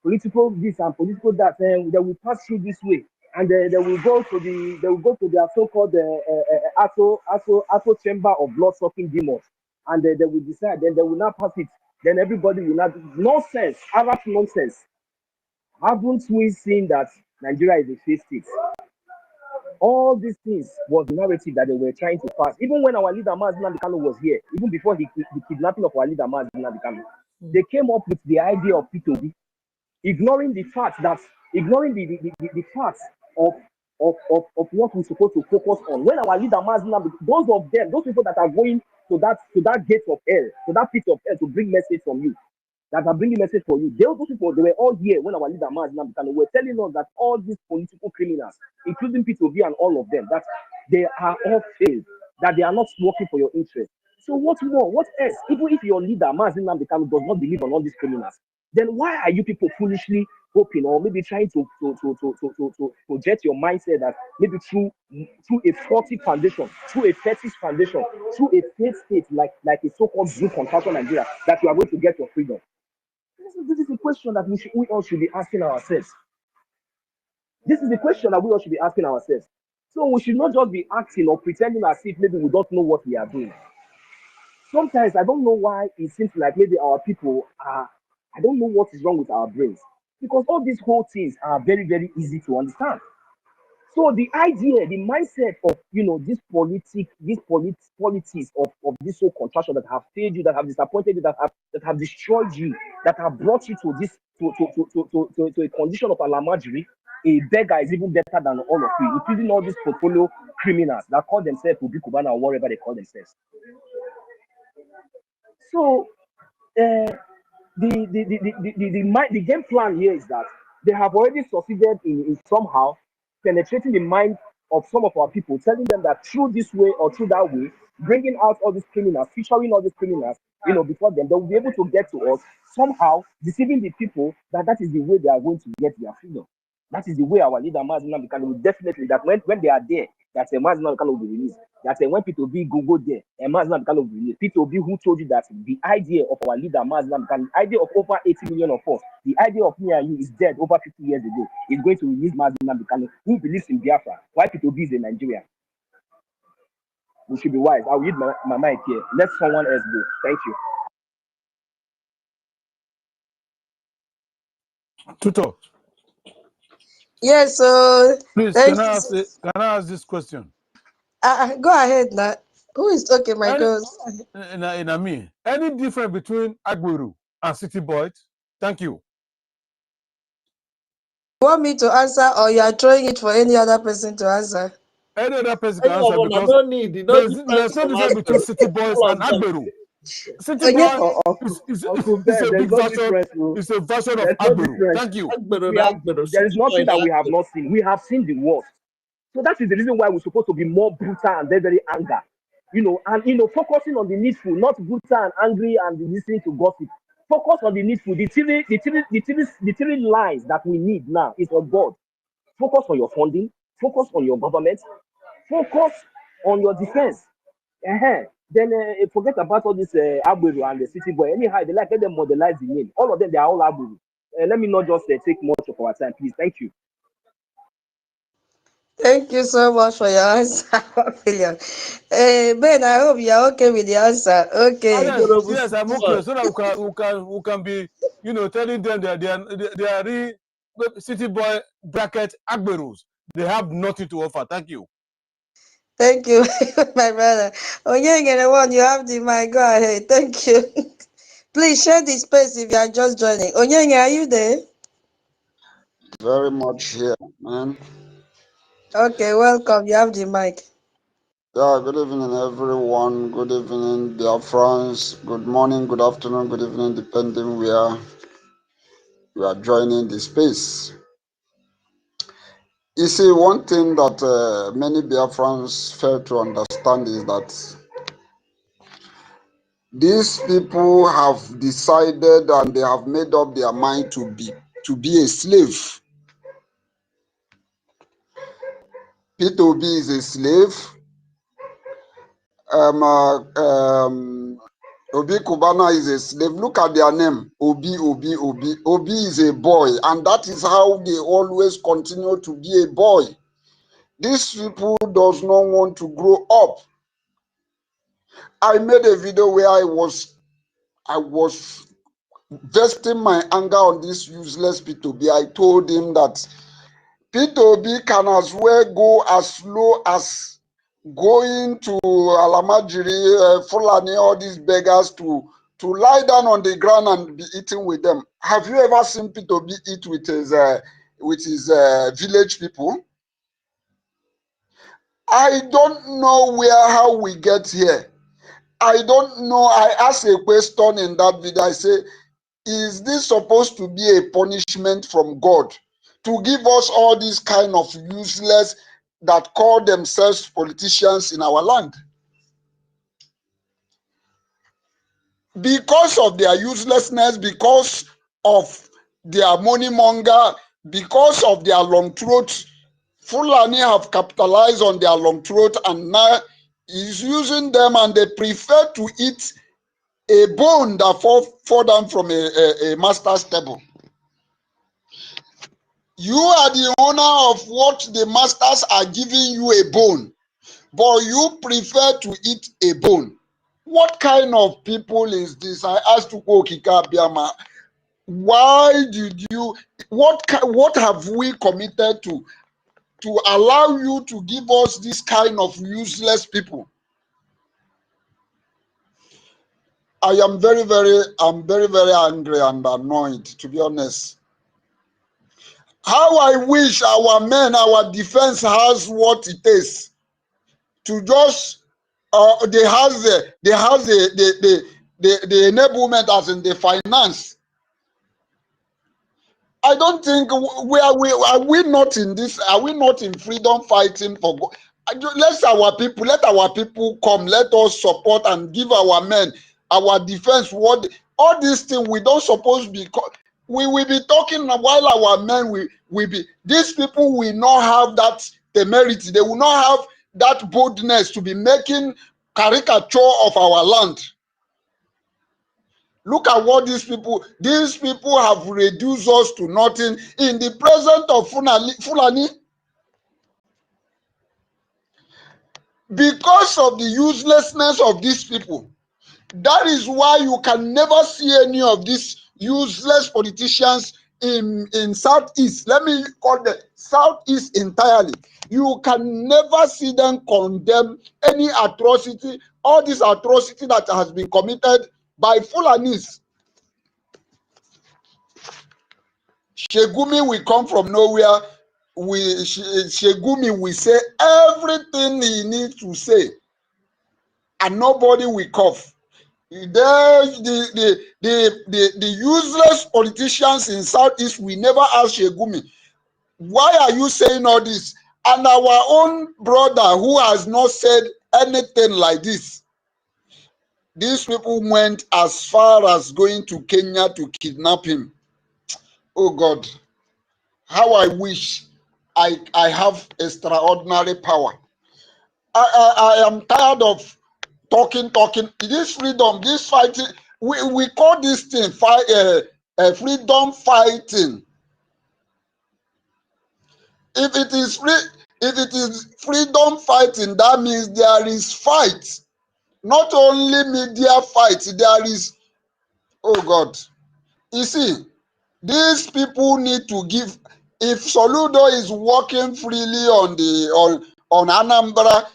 political this and political that, and they will pass through this way, and they will go to their so-called Ato chamber of blood-sucking demons, and they will decide. Then they will not pass it. Then everybody will not nonsense, Arab nonsense. Haven't we seen that Nigeria is a failed state? All these things was the narrative that they were trying to pass. Even when our leader Mazi Nnamdi Kanu was here, even before the kidnapping of our leader Mazi Nnamdi Kanu, they came up with the idea of P2B, ignoring the fact that the facts of what we're supposed to focus on. When our leader Mazi Nnamdi, those people that are going to that gate of hell, to that pit of hell to bring message from you, that are bringing message for you. Those people, they were all here when our leader Mazi Nnamdi Kanu were telling us that all these political criminals, including P2B and all of them, that they are all failed, that they are not working for your interest. So what more? What else? Even if your leader Mazi Nnamdi Kanu does not believe on all these criminals, then why are you people foolishly hoping, or maybe trying to project your mindset that maybe through a faulty foundation, through a fetish foundation, through a failed state like a so-called blue contraction Nigeria, that you are going to get your freedom? This is a question that we all should be asking ourselves. This is the question that we all should be asking ourselves. So we should not just be acting or pretending as if maybe we don't know what we are doing. Sometimes I don't know why it seems like maybe our people are, I don't know what is wrong with our brains, because all these whole things are very, very easy to understand. So the idea, the mindset of this politics of this whole contraction that have failed you, that have disappointed you, that have destroyed you, that have brought you to this to a condition of alamajiri. A beggar is even better than all of you, including all these portfolio criminals that call themselves Ubi Kubana or whatever they call themselves. So the game plan here is that they have already succeeded in somehow penetrating the mind of some of our people, telling them that through this way or through that way, bringing out all these criminals, featuring all these criminals, before them, they will be able to get to us, somehow deceiving the people that is the way they are going to get their freedom. That is the way our leader Mazi Nnamdi Kanu will definitely, that when they are there, that Mazi Nnamdi Kanu will be released. That when P2B go there, and Mazi Nnamdi Kanu will be released. P2B who told you that the idea of our leader Mazi Nnamdi Kanu, the idea of over 80 million of us, the idea of me and you is dead over 50 years ago, is going to release Mazi Nnamdi Kanu, who believes in Biafra. Why P2B is in Nigeria? We should be wise. I'll read my mic here. Let someone else go. Thank you. Tutor. Yes, please, can I ask this question? Go ahead now. Who is talking, my girls? Me. Any difference between Agbero and City Boys? Thank you. You want me to answer, or you are throwing it for any other person to answer? Any other person can answer, because there's no difference between City Boys and Agbero. City Boy is a big version. It's a version of Agbero. Thank you. There is nothing that we have not seen. We have seen the worst. So that is the reason why we're supposed to be more brutal and very, very angry. And focusing on the needful, not brutal and angry and listening to gossip. Focus on the needful. The three lines that we need now is on board. Focus on your funding. Focus on your government. Focus on your defense. Then forget about all this Agbero and the City Boy. Anyhow, they let them modelize the name. All of them, they are all Agbero. Let me not just take much of our time, please. Thank you. Thank you so much for your answer, Ben, I hope you are okay with the answer. Okay. Yes, I'm okay. So that we can be, telling them that they are City Boy bracket Agberos. They have nothing to offer. Thank you. Thank you, my brother. Onyenge, you have the mic. Go ahead. Thank you. Please share the space if you are just joining. Onyenge, are you there? Very much here, man. Okay, welcome. You have the mic. Yeah, good evening, everyone. Good evening, dear friends. Good morning, good afternoon, good evening, depending where you are joining the space. You see, one thing that many Biafrans fail to understand is that these people have decided and they have made up their mind to be a slave. P2B is a slave. Obi Kubana is a slave. Look at their name. Obi, Obi, Obi. Obi is a boy. And that is how they always continue to be a boy. These people does not want to grow up. I made a video where I was vesting my anger on this useless P2B. I told him that P2B can as well go as low as going to Alamajiri, Fulani, all these beggars to lie down on the ground and be eating with them. Have you ever seen P2B eat with his village people? I don't know how we get here. I don't know. I asked a question in that video. I say, is this supposed to be a punishment from God to give us all these kind of useless that call themselves politicians in our land? Because of their uselessness, because of their money monger, because of their long throat, Fulani have capitalized on their long throat and now is using them, and they prefer to eat a bone that fall down from a master's table. You are the owner of what the masters are giving you, a bone, but you prefer to eat a bone. What kind of people is this? I asked Ukokika Biama, why did you, what have we committed to allow you to give us this kind of useless people? I am very, very angry and annoyed, to be honest. How I wish our men, our defense has what it is to just they have the enablement as in the finance. I don't think are we not in this? Are we not in freedom fighting for? Let our people come. Let us support and give our men, our defense. What all these things we don't suppose be. We will be talking while our men will be. These people will not have that temerity. They will not have that boldness to be making caricature of our land. Look at what these people have reduced us to nothing in the presence of Fulani. Because of the uselessness of these people. That is why you can never see any of these useless politicians in Southeast. Let me call the Southeast entirely. You can never see them condemn any atrocity, all this atrocity that has been committed by Fulanis. Shegumi will come from nowhere. Shegumi will say everything he needs to say, and nobody will cough. The useless politicians in Southeast will never ask Shegumi, why are you saying all this? And our own brother who has not said anything like this, these people went as far as going to Kenya to kidnap him. Oh God, how I wish I have extraordinary power. I am tired of talking. This freedom, this fighting, we call this thing freedom fighting. If it is freedom fighting, that means there is fight. Not only media fight, there is, oh God. You see, these people need to give. If Soludo is walking freely on Anambra,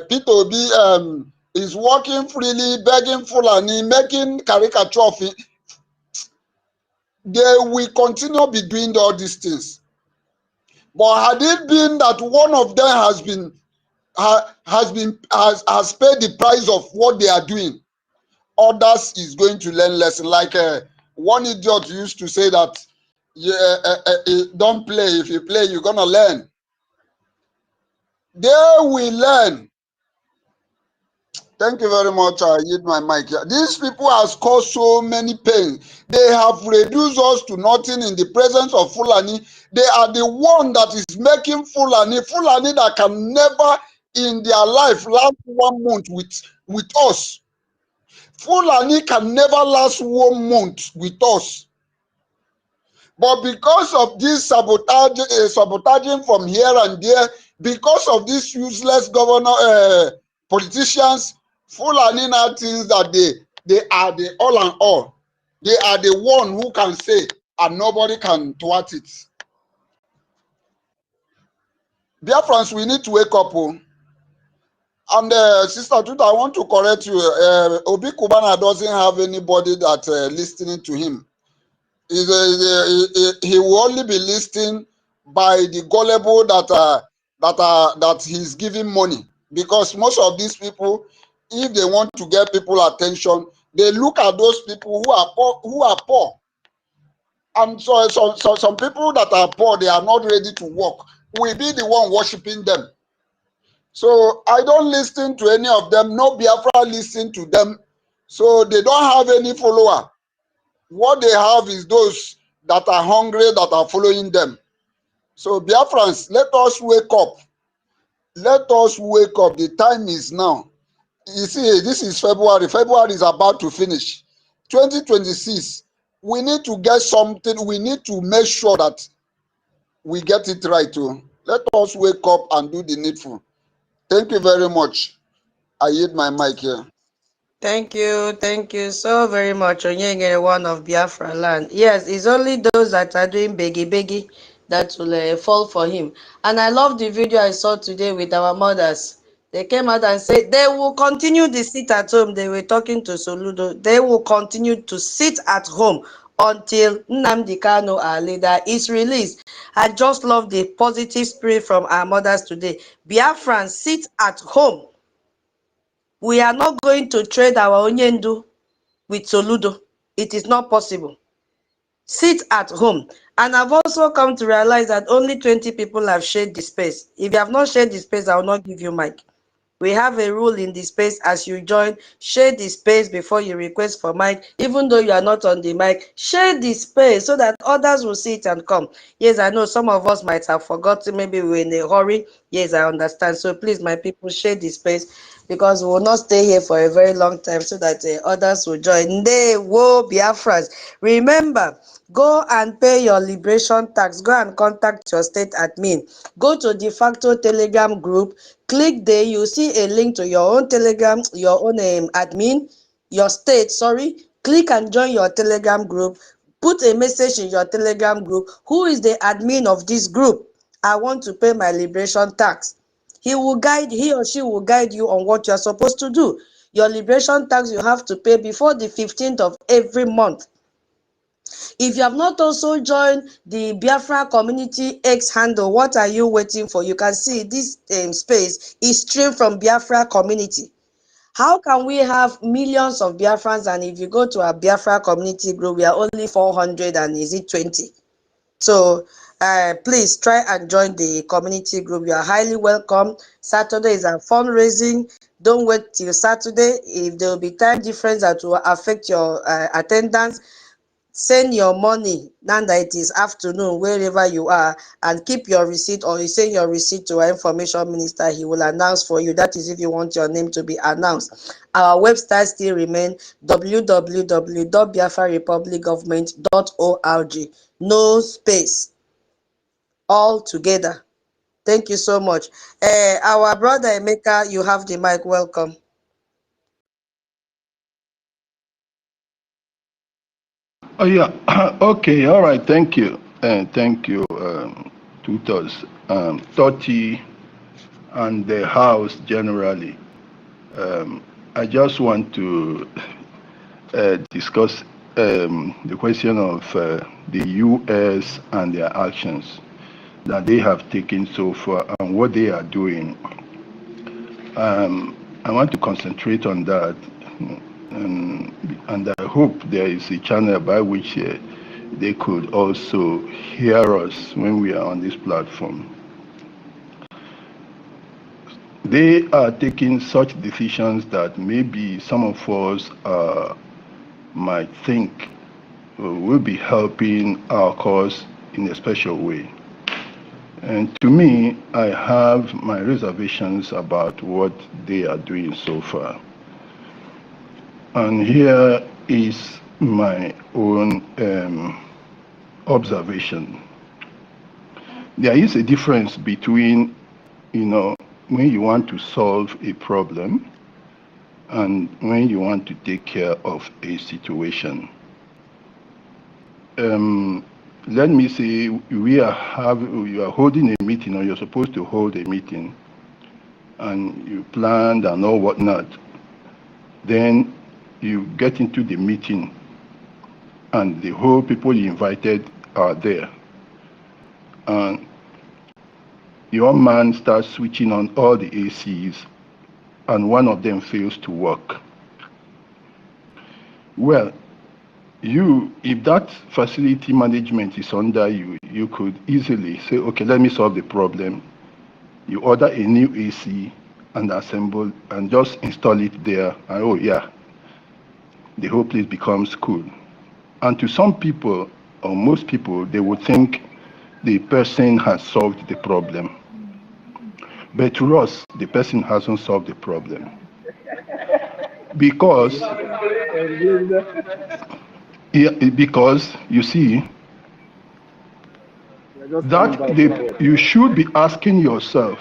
P2B is walking freely, begging Fulani, making caricature of it, they will continue be doing all these things. But had it been that one of them has paid the price of what they are doing, others is going to learn lesson. Like one idiot used to say that, don't play. If you play, you're gonna learn. They will learn. Thank you very much. I yield my mic here. These people have caused so many pain. They have reduced us to nothing in the presence of Fulani. They are the one that is making Fulani that can never in their life last 1 month with us. Fulani can never last 1 month with us. But because of this sabotaging from here and there, because of these useless politicians, Fulani now thinks that they are the all and all. They are the one who can say, and nobody can thwart it. Dear friends, we need to wake up. And Sister Tuta, I want to correct you. Obi Kubana doesn't have anybody that listening to him. He will only be listening by the gullible that he's giving money. Because most of these people, if they want to get people attention, they look at those people who are poor. And so some people that are poor, they are not ready to work. We'll be the one worshiping them. So I don't listen to any of them. No Biafra listen to them. So they don't have any follower. What they have is those that are hungry, that are following them. So Biafrans, let us wake up. Let us wake up. The time is now. You see, this is February. February is about to finish. 2026, we need to get something. We need to make sure that we get it right too. Let us wake up and do the needful. Thank you very much. I yield my mic here. Thank you so very much, Onyengere, one of Biafra land. Yes, it's only those that are doing beggy that will fall for him. And I love the video I saw today with our mothers. They came out and said they will continue to sit at home. They were talking to Soludo. They will continue to sit at home until NNAMDI KANU, our leader, is released. I just love the positive spirit from our mothers today. Biafrans, sit at home. We are not going to trade our Onyendu with Soludo. It is not possible. Sit at home. And I've also come to realize that only 20 people have shared the space. If you have not shared the space, I will not give you mic. We have a rule in the space. As you join, share the space before you request for mic. Even though you are not on the mic, share the space so that others will see it and come. Yes, I know some of us might have forgotten. Maybe we're in a hurry. Yes, I understand. So please, my people, share the space because we will not stay here for a very long time so that others will join. They will Biafrans. Remember, go and pay your liberation tax. Go and contact your state admin. Go to de facto Telegram group. Click there. You see a link to your own Telegram, your own admin, your state, sorry. Click and join your Telegram group. Put a message in your Telegram group. Who is the admin of this group? I want to pay my liberation tax. He or she will guide you on what you are supposed to do. Your liberation tax you have to pay before the 15th of every month. If you have not also joined the Biafra Community X handle, what are you waiting for? You can see this space is streamed from Biafra Community. How can we have millions of Biafrans, and if you go to our Biafra Community group, we are only 400 and is it 20? So please try and join the community group. You are highly welcome. Saturday is a fundraising. Don't wait till Saturday. If there will be time difference that will affect your attendance, send your money now that it is afternoon wherever you are, and keep your receipt, or you send your receipt to our information minister. He will announce for you. That is if you want your name to be announced. Our website still remain www.biafrarepublicgovernment.org. No space, all together. Thank you so much. Our brother Emeka, you have the mic. Welcome. Oh yeah, okay, all right, thank you, thank you, tutors, 30 and the house generally. I just want to discuss the question of the U.S. and their actions that they have taken so far and what they are doing. I want to concentrate on that. And I hope there is a channel by which they could also hear us when we are on this platform. They are taking such decisions that maybe some of us might think will be helping our cause in a special way. And to me, I have my reservations about what they are doing so far. And here is my own observation. There is a difference between, when you want to solve a problem and when you want to take care of a situation. Let me say you are holding a meeting, or you're supposed to hold a meeting, and you planned and all whatnot. Then you get into the meeting and the whole people you invited are there. And your man starts switching on all the ACs and one of them fails to work. Well, if that facility management is under you, you could easily say, okay, let me solve the problem. You order a new AC and assemble and just install it there, and oh yeah, the whole place becomes cool. And to some people, or most people, they would think the person has solved the problem. But to us, the person hasn't solved the problem. Because you see, that you should be asking yourself,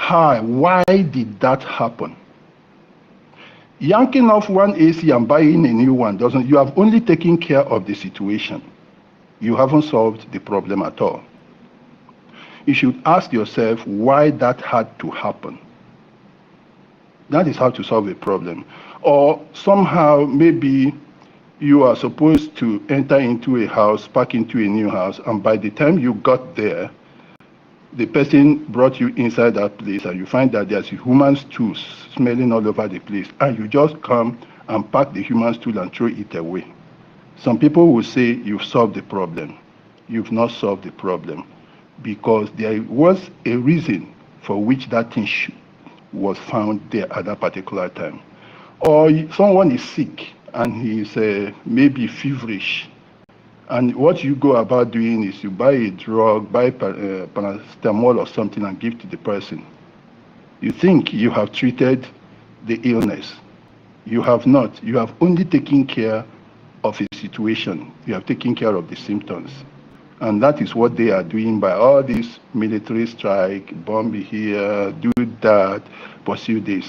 why did that happen? Yanking off one AC and buying a new one you have only taken care of the situation. You haven't solved the problem at all. You should ask yourself why that had to happen. That is how to solve a problem. Or somehow, maybe you are supposed to enter into a house, park into a new house, and by the time you got there, the person brought you inside that place and you find that there's a human stool smelling all over the place, and you just come and pack the human stool and throw it away. Some people will say you've solved the problem. You've not solved the problem, because there was a reason for which that thing was found there at that particular time. Or someone is sick and he's maybe feverish, and what you go about doing is you buy a drug, buy paracetamol or something and give to the person. You think you have treated the illness. You have not. You have only taken care of a situation. You have taken care of the symptoms. And that is what they are doing by all this military strike, bomb here, do that, pursue this.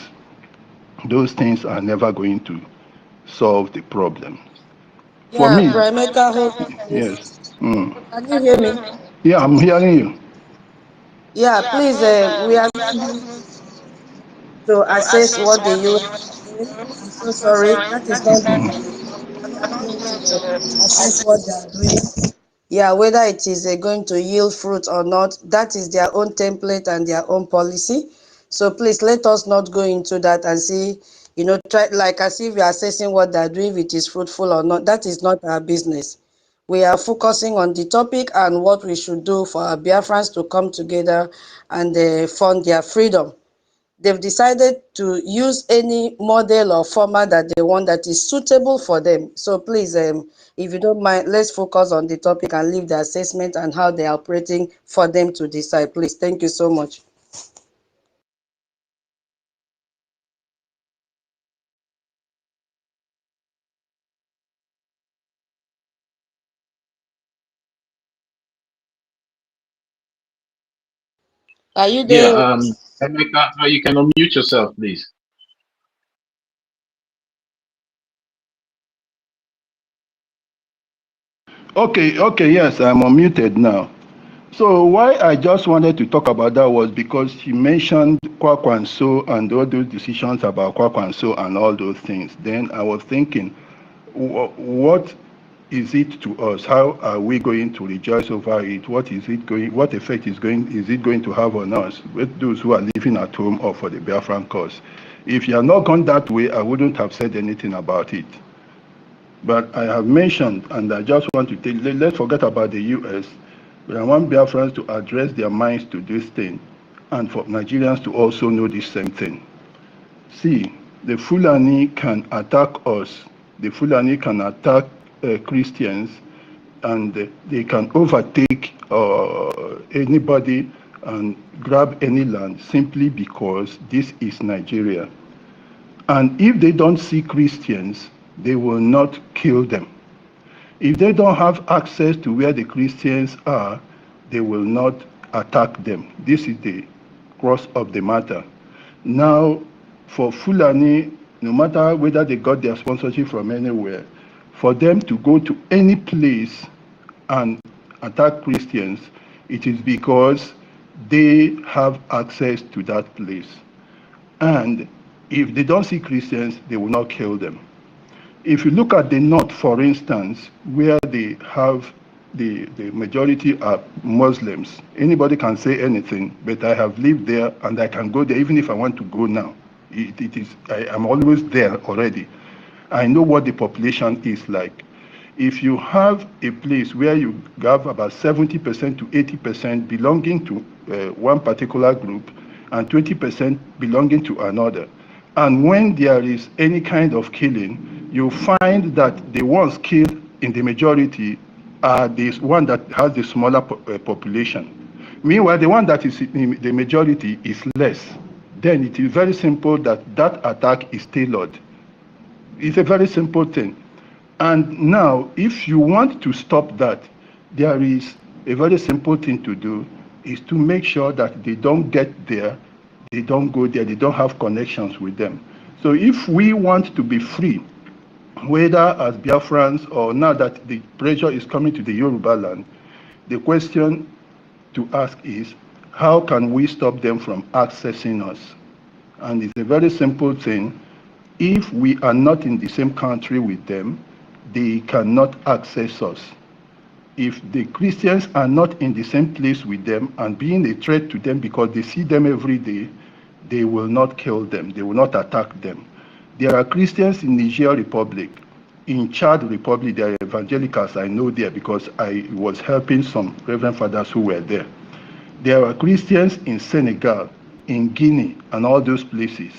Those things are never going to solve the problem. For me, yes. Can you hear me? Yeah, I'm hearing you. Yeah, please, we are not to assess what the US is doing. I'm so sorry. That is not the topic. We are not going to assess what they are doing. Yeah, whether it is going to yield fruit or not, that is their own template and their own policy. So please let us not go into that and see, try like as if we are assessing what they are doing, if it is fruitful or not. That is not our business. We are focusing on the topic and what we should do for our Biafrans to come together and fund their freedom. They've decided to use any model or format that they want that is suitable for them. So please, if you don't mind, let's focus on the topic and leave the assessment and how they are operating for them to decide. Please, thank you so much. Are you there? Yeah, Emeka, you can unmute yourself, please. Okay, yes, I'm unmuted now. So why I just wanted to talk about that was because he mentioned Kwakwanso and all those decisions about Kwakwanso and all those things. Then I was thinking, what is it to us? How are we going to rejoice over it? What effect is it going to have on us, with those who are living at home or for the Biafran cause? If you had not gone that way, I wouldn't have said anything about it. But I have mentioned, and I just want to let's forget about the US, but I want Biafrans to address their minds to this thing, and for Nigerians to also know this same thing. See, the Fulani can attack us, the Fulani can attack Christians, and they can overtake anybody and grab any land simply because this is Nigeria. And if they don't see Christians, they will not kill them. If they don't have access to where the Christians are, they will not attack them. This is the crux of the matter. Now, for Fulani, no matter whether they got their sponsorship from anywhere, for them to go to any place and attack Christians, it is because they have access to that place. And if they don't see Christians, they will not kill them. If you look at the north, for instance, where they have the majority are Muslims, anybody can say anything, but I have lived there and I can go there even if I want to go now. I'm always there already. I know what the population is like. If you have a place where you have about 70% to 80% belonging to one particular group and 20% belonging to another, and when there is any kind of killing, you find that the ones killed in the majority are the one that has the smaller population. Meanwhile, the one that is in the majority is less. Then it is very simple that attack is tailored. It's a very simple thing. And now, if you want to stop that, there is a very simple thing to do, is to make sure that they don't get there, they don't go there, they don't have connections with them. So if we want to be free, whether as Biafrans or now that the pressure is coming to the Yoruba land, the question to ask is, how can we stop them from accessing us? And it's a very simple thing. If we are not in the same country with them, they cannot access us. If the Christians are not in the same place with them and being a threat to them because they see them every day, they will not kill them, they will not attack them. There are Christians in Niger Republic, in Chad Republic, there are evangelicals I know there because I was helping some Reverend Fathers who were there. There are Christians in Senegal, in Guinea, and all those places.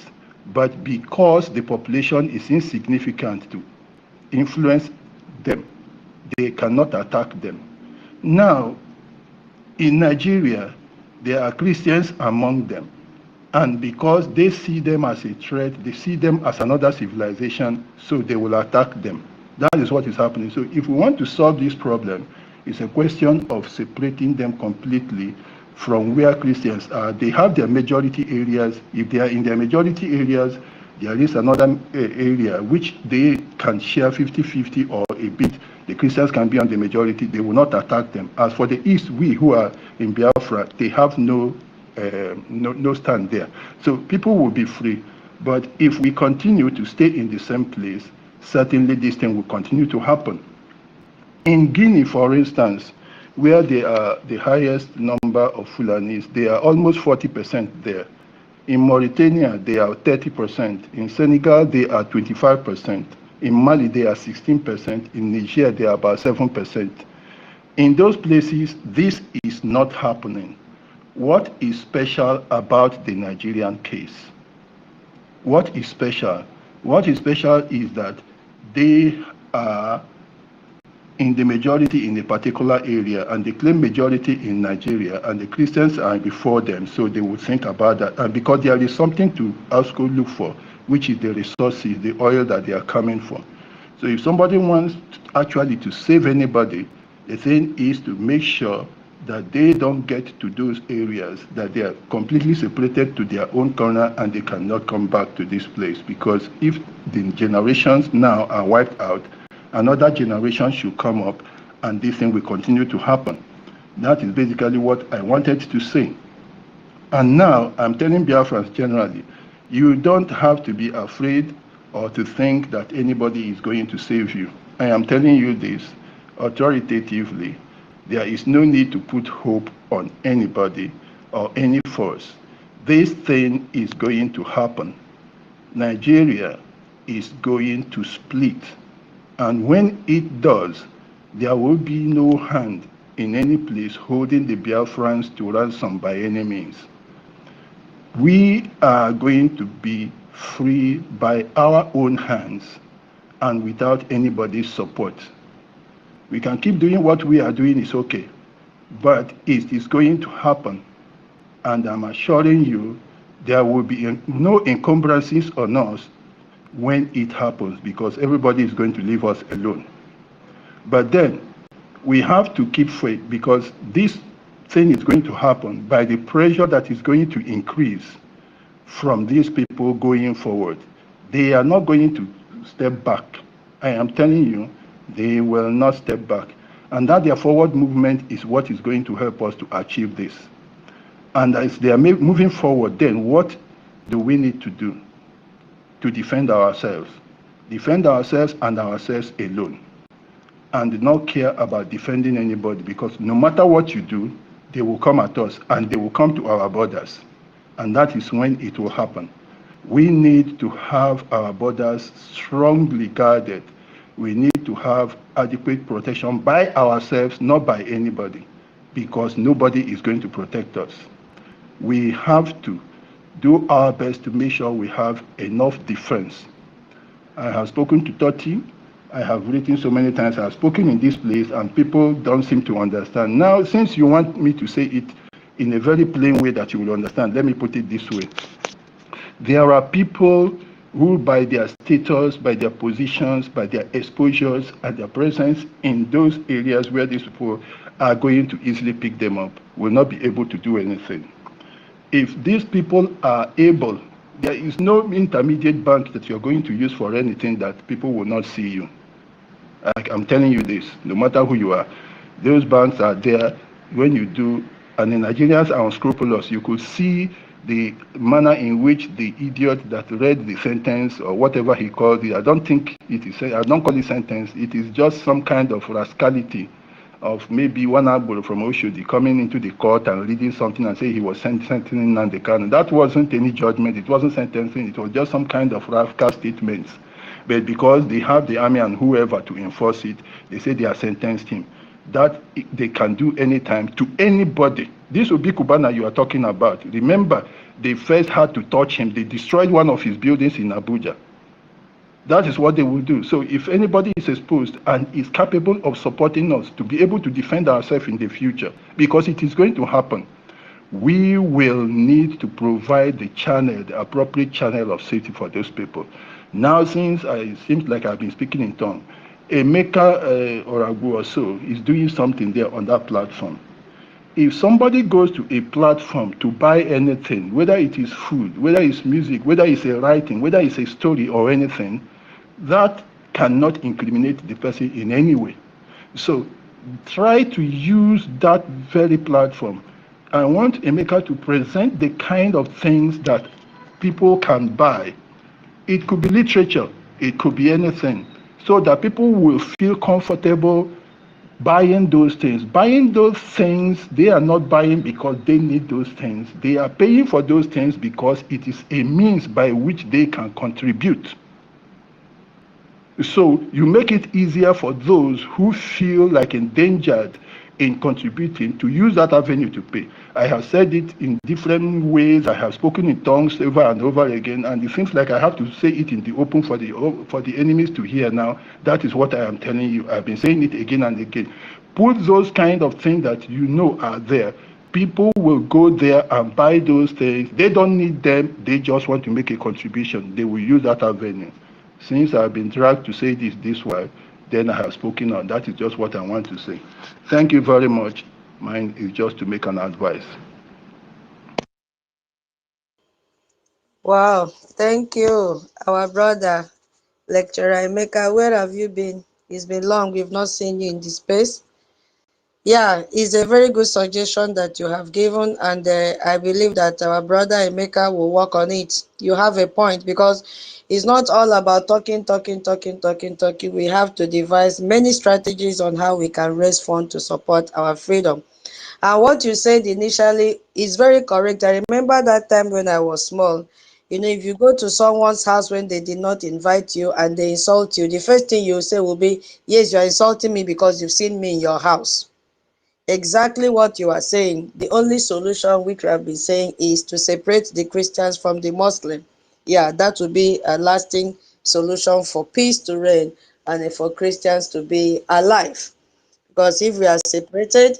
But because the population is insignificant to influence them, they cannot attack them. Now, in Nigeria, there are Christians among them. And because they see them as a threat, they see them as another civilization, so they will attack them. That is what is happening. So if we want to solve this problem, it's a question of separating them completely from where Christians are. They have their majority areas. If they are in their majority areas, there is another area which they can share 50-50 or a bit. The Christians can be on the majority. They will not attack them. As for the East, we who are in Biafra, they have no stand there. So people will be free. But if we continue to stay in the same place, certainly this thing will continue to happen. In Guinea, for instance, where they are the highest number of Fulanis, they are almost 40% there. In Mauritania, they are 30%. In Senegal, they are 25%. In Mali, they are 16%. In Niger, they are about 7%. In those places, this is not happening. What is special about the Nigerian case? What is special? What is special is that they are in the majority in a particular area, and they claim majority in Nigeria, and the Christians are before them, so they would think about that. And because there is something to also look for, which is the resources, the oil that they are coming for. So if somebody wants actually to save anybody, the thing is to make sure that they don't get to those areas, that they are completely separated to their own corner and they cannot come back to this place. Because if the generations now are wiped out, another generation should come up and this thing will continue to happen. That is basically what I wanted to say. And now I'm telling Biafrans generally, you don't have to be afraid or to think that anybody is going to save you. I am telling you this authoritatively. There is no need to put hope on anybody or any force. This thing is going to happen. Nigeria is going to split. And when it does, there will be no hand in any place holding the Biafrans to ransom by any means. We are going to be free by our own hands and without anybody's support. We can keep doing what we are doing, is okay, but it is going to happen And I'm assuring you, there will be no encumbrances on us when it happens, because everybody is going to leave us alone. But then we have to keep faith, because this thing is going to happen by the pressure that is going to increase from these people going forward. They are not going to step back. I am telling you, they will not step back. And that their forward movement is what is going to help us to achieve this. And as they are moving forward, then what do we need to do to defend ourselves? Defend ourselves and ourselves alone. And not care about defending anybody, because no matter what you do, they will come at us and they will come to our borders. And that is when it will happen. We need to have our borders strongly guarded. We need to have adequate protection by ourselves, not by anybody, because nobody is going to protect us. We have to do our best to make sure we have enough defense. I have spoken to Totti. I have written so many times. I have spoken in this place, and people don't seem to understand. Now, since you want me to say it in a very plain way that you will understand, let me put it this way. There are people who, by their status, by their positions, by their exposures, and their presence in those areas where these people are going to easily pick them up, will not be able to do anything. If these people are able, there is no intermediate bank that you're going to use for anything that people will not see you. I'm telling you this, no matter who you are, those banks are there when you do, and the Nigerians are unscrupulous. You could see the manner in which the idiot that read the sentence, or whatever he called it, I don't think it is, I don't call it sentence, it is just some kind of rascality of maybe one Agboro from Oshodi coming into the court and reading something and say he was sentencing NNAMDI KANU. That wasn't any judgment, it wasn't sentencing, it was just some kind of rascal statements. But because they have the army and whoever to enforce it, they say they are sentenced him. That they can do anytime to anybody. This Obi Kubana you are talking about, remember, they first had to touch him. They destroyed one of his buildings in Abuja. That is what they will do. So if anybody is exposed and is capable of supporting us to be able to defend ourselves in the future, because it is going to happen, we will need to provide the channel, the appropriate channel of safety for those people. Now, since it seems like I've been speaking in tongue, Emeka Oragu or so is doing something there on that platform. If somebody goes to a platform to buy anything, whether it is food, whether it's music, whether it's a writing, whether it's a story or anything, that cannot incriminate the person in any way. So try to use that very platform. I want Emeka to present the kind of things that people can buy. It could be literature, it could be anything, so that people will feel comfortable buying those things. Buying those things, they are not buying because they need those things. They are paying for those things because it is a means by which they can contribute. So you make it easier for those who feel like endangered in contributing to use that avenue to pay. I have said it in different ways. I have spoken in tongues over and over again, and it seems like I have to say it in the open for the enemies to hear now. That is what I am telling you. I've been saying it again and again. Put those kind of things that you know are there. People will go there and buy those things. They don't need them. They just want to make a contribution. They will use that avenue. Since I've been dragged to say this way, then I have spoken on. That is just what I want to say. Thank you very much. Mine is just to make an advice. Wow, thank you, our brother, Lecturer Emeka. Where have you been? It's been long. We've not seen you in this space. Yeah, it's a very good suggestion that you have given, and I believe that our brother Emeka will work on it. You have a point, because it's not all about talking. We have to devise many strategies on how we can raise funds to support our freedom. And what you said initially is very correct. I remember that time when I was small. You know, if you go to someone's house when they did not invite you and they insult you, the first thing you say will be, yes, you are insulting me because you've seen me in your house. Exactly what you are saying. The only solution which we have been saying is to separate the Christians from the Muslim. Yeah, that would be a lasting solution for peace to reign and for Christians to be alive. Because if we are separated,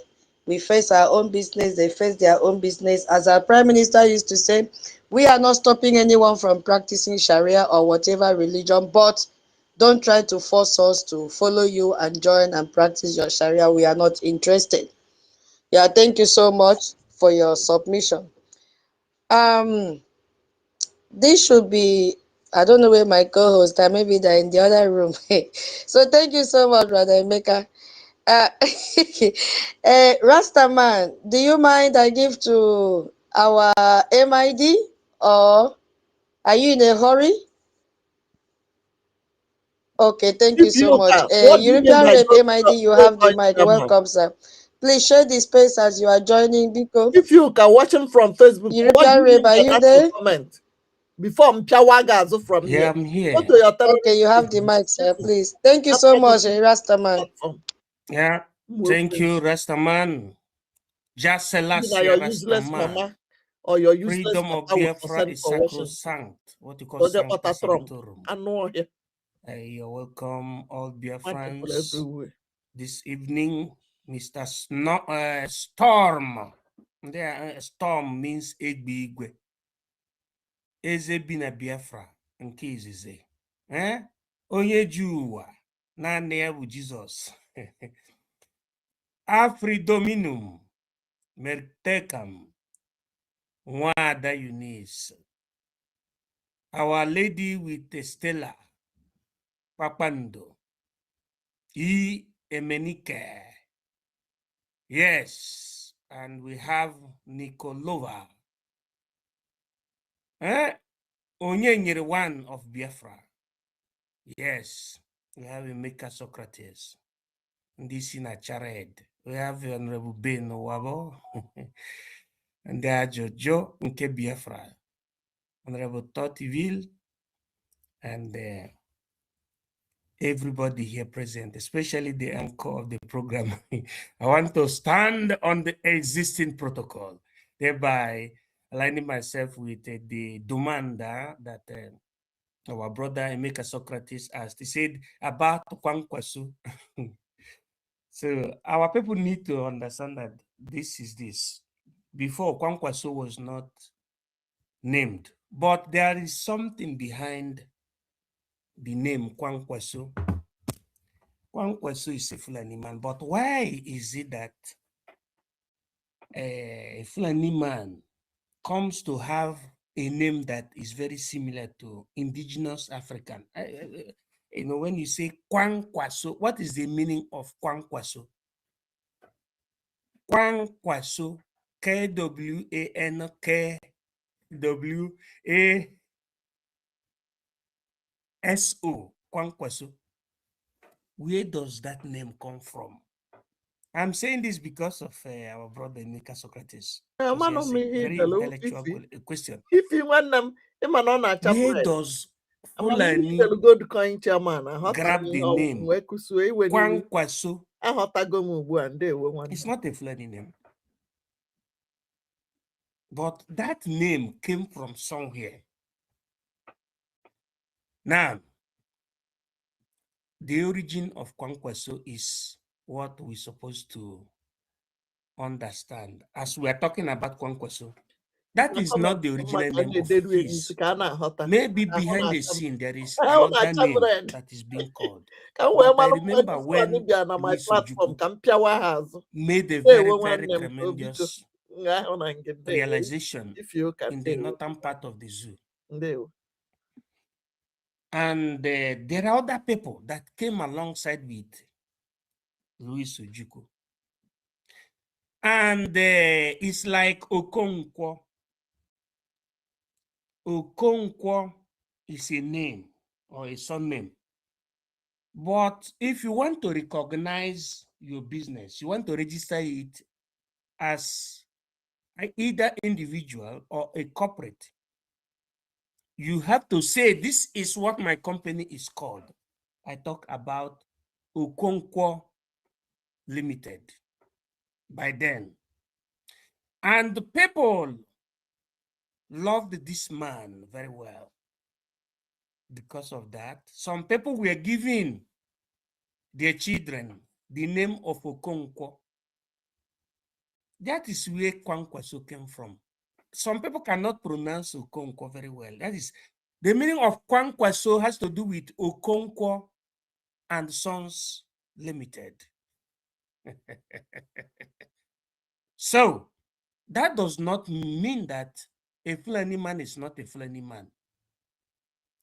We face our own business, they face their own business. As our Prime Minister used to say, we are not stopping anyone from practicing Sharia or whatever religion, but don't try to force us to follow you and join and practice your Sharia. We are not interested. Yeah, thank you so much for your submission. This should be, I don't know where my co-hosts are, maybe they're in the other room. So thank you so much, Brother Emeka. Uh, Rastaman, do you mind I give to our MID, or are you in a hurry? Okay, thank you so much. What do you mean European by Rep MID, you have the mic. Welcome, sir. Please share the space as you are joining, Biko. If you can watching from Facebook, what do European you Rep, mean are by you that there? comment? Before Mpiawagazo from Yeah, here. I'm here. Go to your Okay, you have the mic, sir, please. Thank you so much, Rastaman. Yeah, thank you, Rastaman. Just Selassie, your useless mama or your useless freedom of papa Biafra is sacrosanct. What you call sancta sanctorum. You're welcome, all Biafrans. This evening, Mr. Storm. Storm means Egbigwe. Eze bina Biafra, nke izizi. Onye Juwa, naanị ya bụ Jizọs. Afri Dominum, Mertecam, Nwada Eunice. Our Lady with the Stella, Papando, Emenike. Yes, and we have Nikolova. Onye one of Biafra. Yes, we have Emeka Socrates. This in a chared. We have Honorable Ben Wabo. And there are Jojo Nke Biafra. Honorable Totiville. And everybody here present, especially the anchor of the program. I want to stand on the existing protocol, thereby aligning myself with the demand that our brother Emeka Socrates asked. He said about Kwankwasu. So our people need to understand that this is this. Before, Kwankwasu was not named, but there is something behind the name Kwankwasu. Kwankwasu is a Fulani man, but why is it that a Fulani man comes to have a name that is very similar to indigenous African? You know, when you say Kwankwasu, what is the meaning of Kwankwasu? Kwankwasu, K-W-A-N-K-W-A-S-O, Kwankwasu. Where does that name come from? I'm saying this because of our brother Emeka Socrates. Very intellectual question. Where does Fulani grab the name Kwankwasu? It's not a Fulani name. But that name came from somewhere. Now, the origin of Kwankwasu is what we're supposed to understand. As we are talking about Kwankwasu, that is not the original name of his. Maybe behind the scene there is another name that is being called. But I remember when Louis Ojukwu made a very, very tremendous realization in the northern part of the zoo. And there are other people that came alongside with Louis Ojukwu. And it's like Okonkwo. Okonkwo is a name or a surname. But if you want to recognize your business, you want to register it as either individual or a corporate, you have to say, this is what my company is called. I talk about Okonkwo Limited by then. And the people loved this man very well. Because of that, some people were giving their children the name of Okonkwo. That is where Kwankwaso came from. Some people cannot pronounce Okonkwo very well. That is the meaning of Kwankwaso has to do with Okonkwo and Sons Limited. So that does not mean that a Fulani man is not a Fulani man.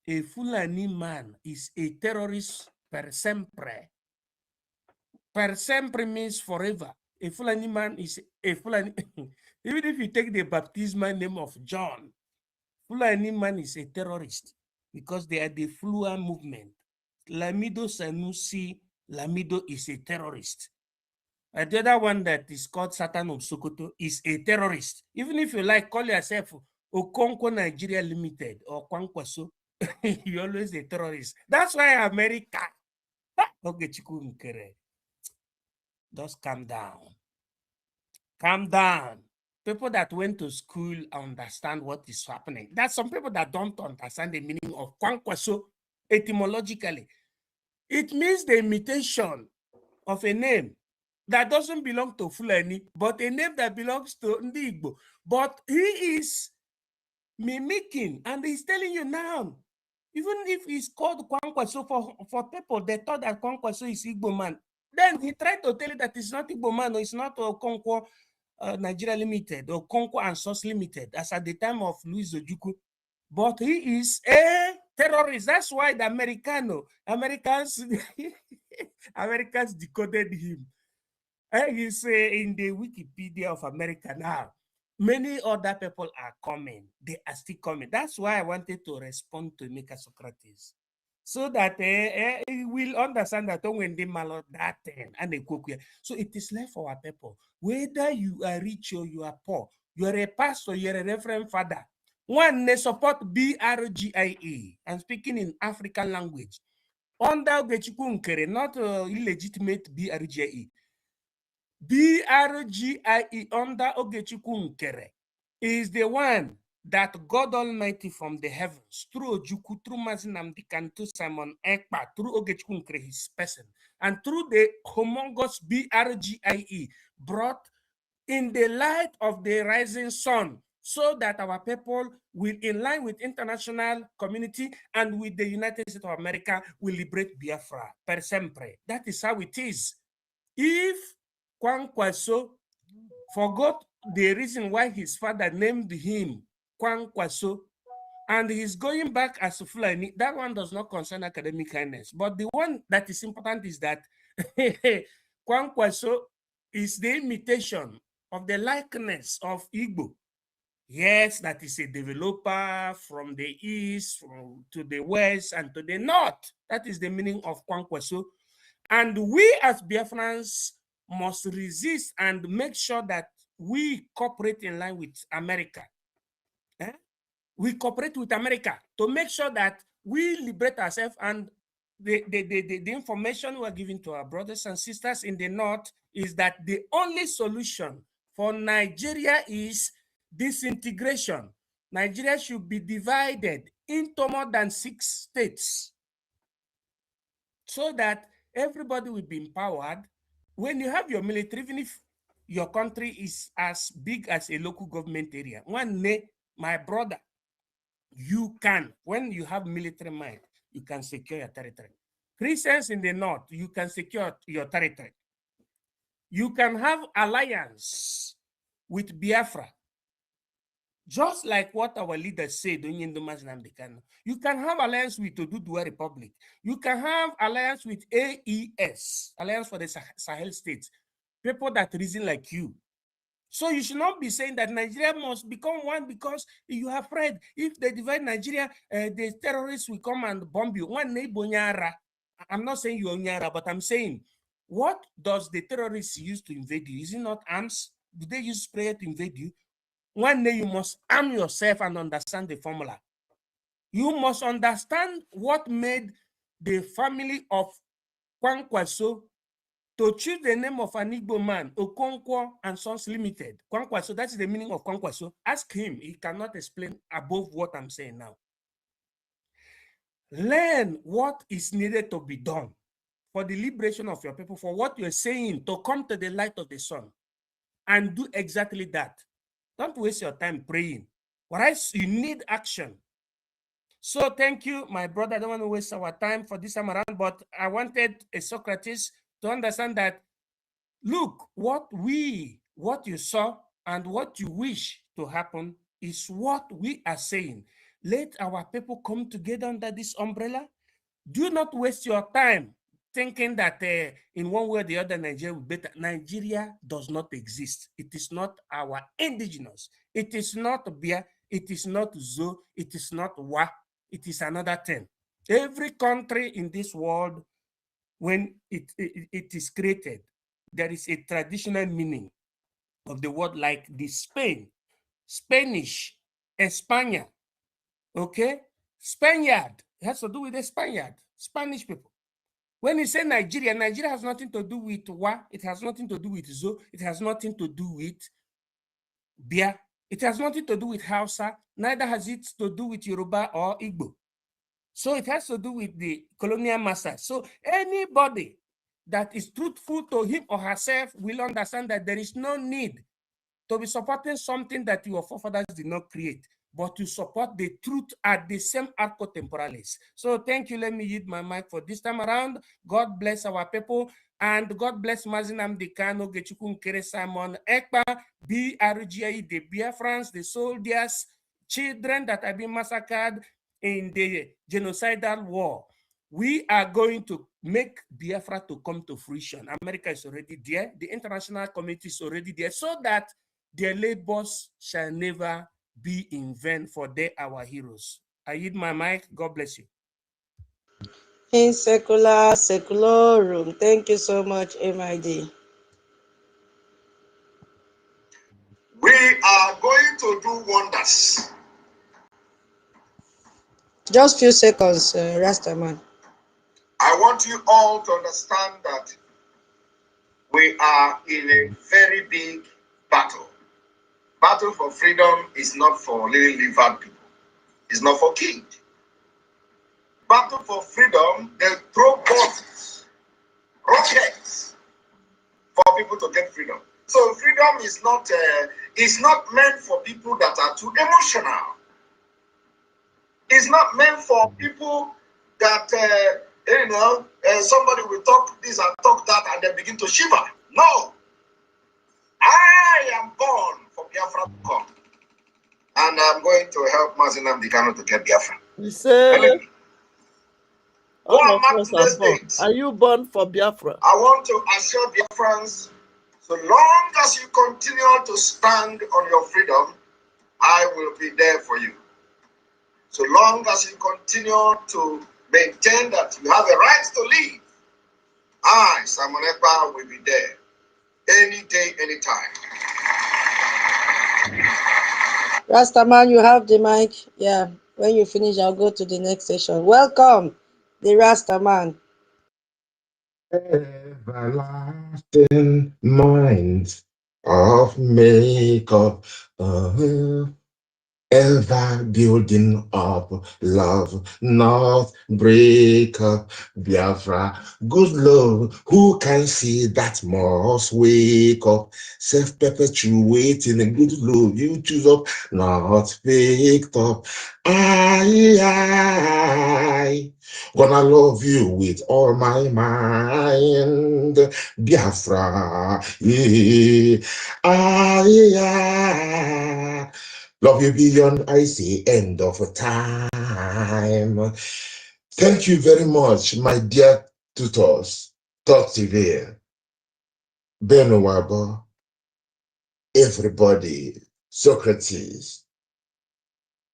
A Fulani man is a terrorist per sempre. Per sempre means forever. A Fulani man is a Fulani. Even if you take the baptismal name of John, Fulani man is a terrorist because they are the Flua movement. Lamido Sanusi, Lamido is a terrorist. The other one that is called Satan of Sokoto is a terrorist. Even if you like, call yourself Okonkwo Nigeria Limited or Kwankwaso, you're always a terrorist. That's why America. Okay, NKERE. Just calm down. Calm down. People that went to school understand what is happening. There's some people that don't understand the meaning of Kwankwaso etymologically. It means the imitation of a name that doesn't belong to Fulani, but a name that belongs to Ndi Igbo. But he is mimicking, and he's telling you now, even if he's called Kwankwaso for people, they thought that Kwankwaso is Igbo man. Then he tried to tell you that it's not Igbo man, or it's not Okonkwo Nigeria Limited, or Okonkwo and Sons Limited, as at the time of Louis Ojukwu. But he is a terrorist. That's why the Americans decoded him. He's in the Wikipedia of America now. Many other people are coming. They are still coming. That's why I wanted to respond to Mika Socrates, so that he will understand that when they malo that thing and they cook. So it is left for our people. Whether you are rich or you are poor, you are a pastor, you are a reverend father. One, they support BRGIE. I'm speaking in African language. Under NKERE, not illegitimate BRGIE. BRGIE under Ogechukwu NKERE is the one that God Almighty from the heavens, through Ojukwu, through NNAMDI, through Simon Ekpa, through Ogechukwu NKERE, his person, and through the humongous BRGIE, brought in the light of the rising sun, so that our people will, in line with international community and with the United States of America, will liberate Biafra per sempre. That is how it is. If Kwankwaso forgot the reason why his father named him Kwankwaso, and he's going back as a Fulani, that one does not concern academic kindness. But the one that is important is that Kwankwaso is the imitation of the likeness of Igbo. Yes, that is a developer from the east to the west and to the north. That is the meaning of Kwankwaso. And we as Biafrans must resist and make sure that we cooperate in line with America. We cooperate with America to make sure that we liberate ourselves, and the information we are giving to our brothers and sisters in the north is that the only solution for Nigeria is disintegration. Nigeria should be divided into more than 6 states so that everybody will be empowered. When you have your military, even if your country is as big as a local government area, one day, my brother, you can, when you have military might, you can secure your territory. Christians in the north, you can secure your territory. You can have alliance with Biafra, just like what our leaders said during the NNAMDI KANU. You can have alliance with Oduduwa Republic. You can have alliance with AES, Alliance for the Sahel States, people that reason like you. So you should not be saying that Nigeria must become one because you are afraid if they divide Nigeria, the terrorists will come and bomb you. I'm not saying you're Nyara, but I'm saying, what does the terrorists use to invade you? Is it not arms? Do they use sprayer to invade you? One day you must arm yourself and understand the formula. You must understand what made the family of Kwankwaso to choose the name of an Igbo man, Okonkwo and Sons Limited. Kwankwaso, that's the meaning of Kwankwaso. Ask him, he cannot explain above what I'm saying now. Learn what is needed to be done for the liberation of your people, for what you're saying to come to the light of the sun. and do exactly that. Don't waste your time praying. Whereas you need action. So thank you, my brother. I don't want to waste our time for this time around, but I wanted a Socrates to understand that, look, what you saw and what you wish to happen is what we are saying. Let our people come together under this umbrella. Do not waste your time thinking that in one way or the other, Nigeria will be better. Nigeria does not exist. It is not our indigenous. It is not Bia. It is not Zo. It is not Wa. It is another thing. Every country in this world, when it is created, there is a traditional meaning of the word, like the Spain, Spanish, España, okay? Spaniard, it has to do with the Spaniard, Spanish people. When you say Nigeria, Nigeria has nothing to do with Wa, it has nothing to do with Zo, it has nothing to do with Bia, it has nothing to do with Hausa, neither has it to do with Yoruba or Igbo. So it has to do with the colonial master. So anybody that is truthful to him or herself will understand that there is no need to be supporting something that your forefathers did not create, but to support the truth at the same arco temporalis. So thank you. Let me use my mic for this time around. God bless our people, and God bless NNAMDI KANU, Gechukwu NKERE, Simon Ekpa, BRGI, the Biafrans, the soldiers, children that have been massacred in the genocidal war. We are going to make Biafra to come to fruition. America is already there. The international community is already there, so that their labors shall never be in vain, for they our heroes. I yield my mic. God bless you. In secularum. Thank you so much, MID. We are going to do wonders. Just few seconds, Rastaman. I want you all to understand that we are in a very big battle. Battle for freedom is not for little livered people. It's not for kids. Battle for freedom, they throw bombs, rockets for people to get freedom. So freedom is not meant for people that are too emotional. It's not meant for people that somebody will talk this and talk that and they begin to shiver. No. I am born for Biafra to come. And I'm going to help NNAMDI KANU to get Biafra. You say, are you born for Biafra? I want to assure Biafrans, so long as you continue to stand on your freedom, I will be there for you. So long as you continue to maintain that you have a right to live, I, Simon Ekpa, will be there any day, anytime. Rastaman, you have the mic. Yeah, when you finish, I'll go to the next session. Welcome, the Rastaman. Everlasting minds of makeup. Ever building up love, not break up. Biafra, good love, who can see that must wake up? Self-perpetuating a good love, you choose up, not picked up. I gonna love you with all my mind. Biafra, yeah. I love you beyond, I say, end of time. Thank you very much, my dear tutors, Dr. Benowabo, everybody, Socrates,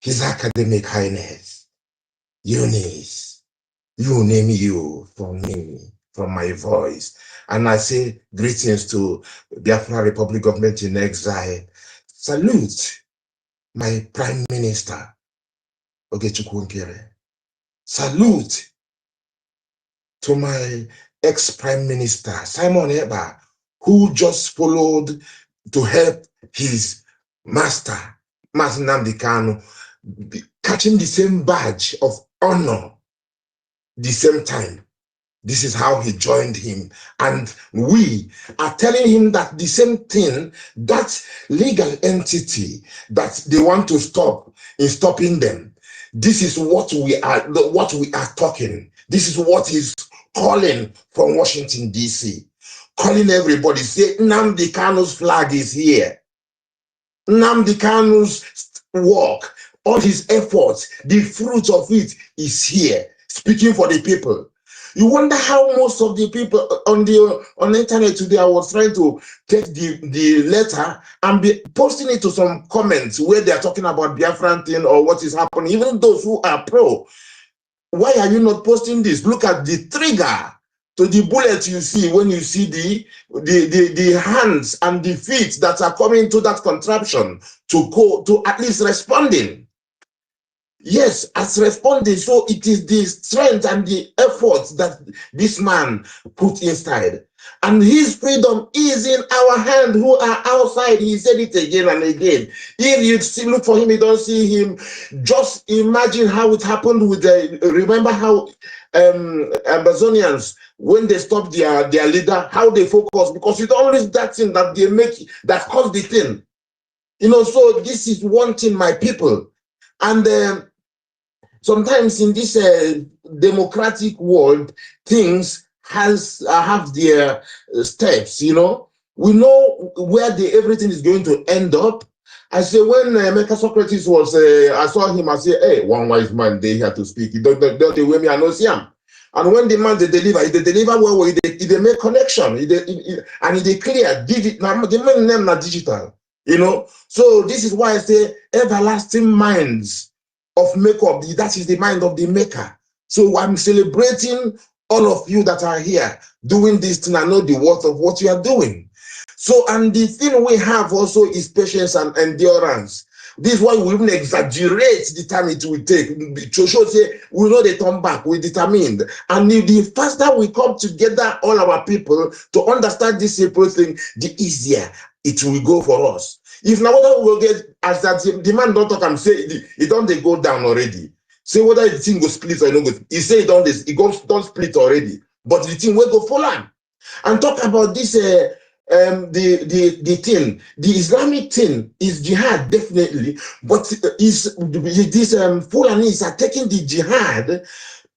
His Academic Highness, Eunice, you name you from me, from my voice. And I say greetings to Biafra Republic Government in Exile. Salute my Prime Minister, Ogechukwu NKERE. Salute to my ex-Prime Minister, Simon Ekpa, who just followed to help his master, NNAMDI KANU, catching the same badge of honor the same time. This is how he joined him. And we are telling him that the same thing, that legal entity that they want to stop in stopping them. This is what we are talking. This is what he's calling from Washington, D.C. Calling everybody, say, NNAMDI KANU's flag is here. NNAMDI KANU's work, all his efforts, the fruit of it is here, speaking for the people. You wonder how most of the people on the internet today, I was trying to take the letter and be posting it to some comments where they are talking about Biafran thing or what is happening, even those who are pro. Why are you not posting this? Look at the trigger to the bullet you see when you see the hands and the feet that are coming to that contraption to go to at least responding. Yes, as responding. So it is the strength and the effort that this man put inside. And his freedom is in our hand who are outside. He said it again and again. If you see, look for him, you don't see him. Just imagine how it happened with remember how Amazonians, when they stopped their leader, how they focus, because it's always that thing that they make, that cause the thing. You know, so this is one thing, my people. And sometimes in this democratic world, things have their steps, you know. We know where everything is going to end up. I say when Emeka Socrates was, I saw him, I say, hey, one wise man, they here to speak. He don't the way me, I know see him. And when the man they deliver well, they make connection, and they clear, the man name not digital, you know. So this is why I say everlasting minds of makeup, that is the mind of the maker. So I'm celebrating all of you that are here doing this thing. I know the worth of what you are doing. So, and the thing we have also is patience and endurance. This is why we even exaggerate the time it will take. To show say we know they turn back, we're determined. And the faster we come together, all our people, to understand this simple thing, the easier it will go for us. If now whether we will get, as that the man don't talk and say it don't they go down already. Say whether the thing go split or not go. He say it don't split already. But the thing will go full on. And talk about this the thing, the Islamic thing is jihad definitely, but is this Fulanis are taking the jihad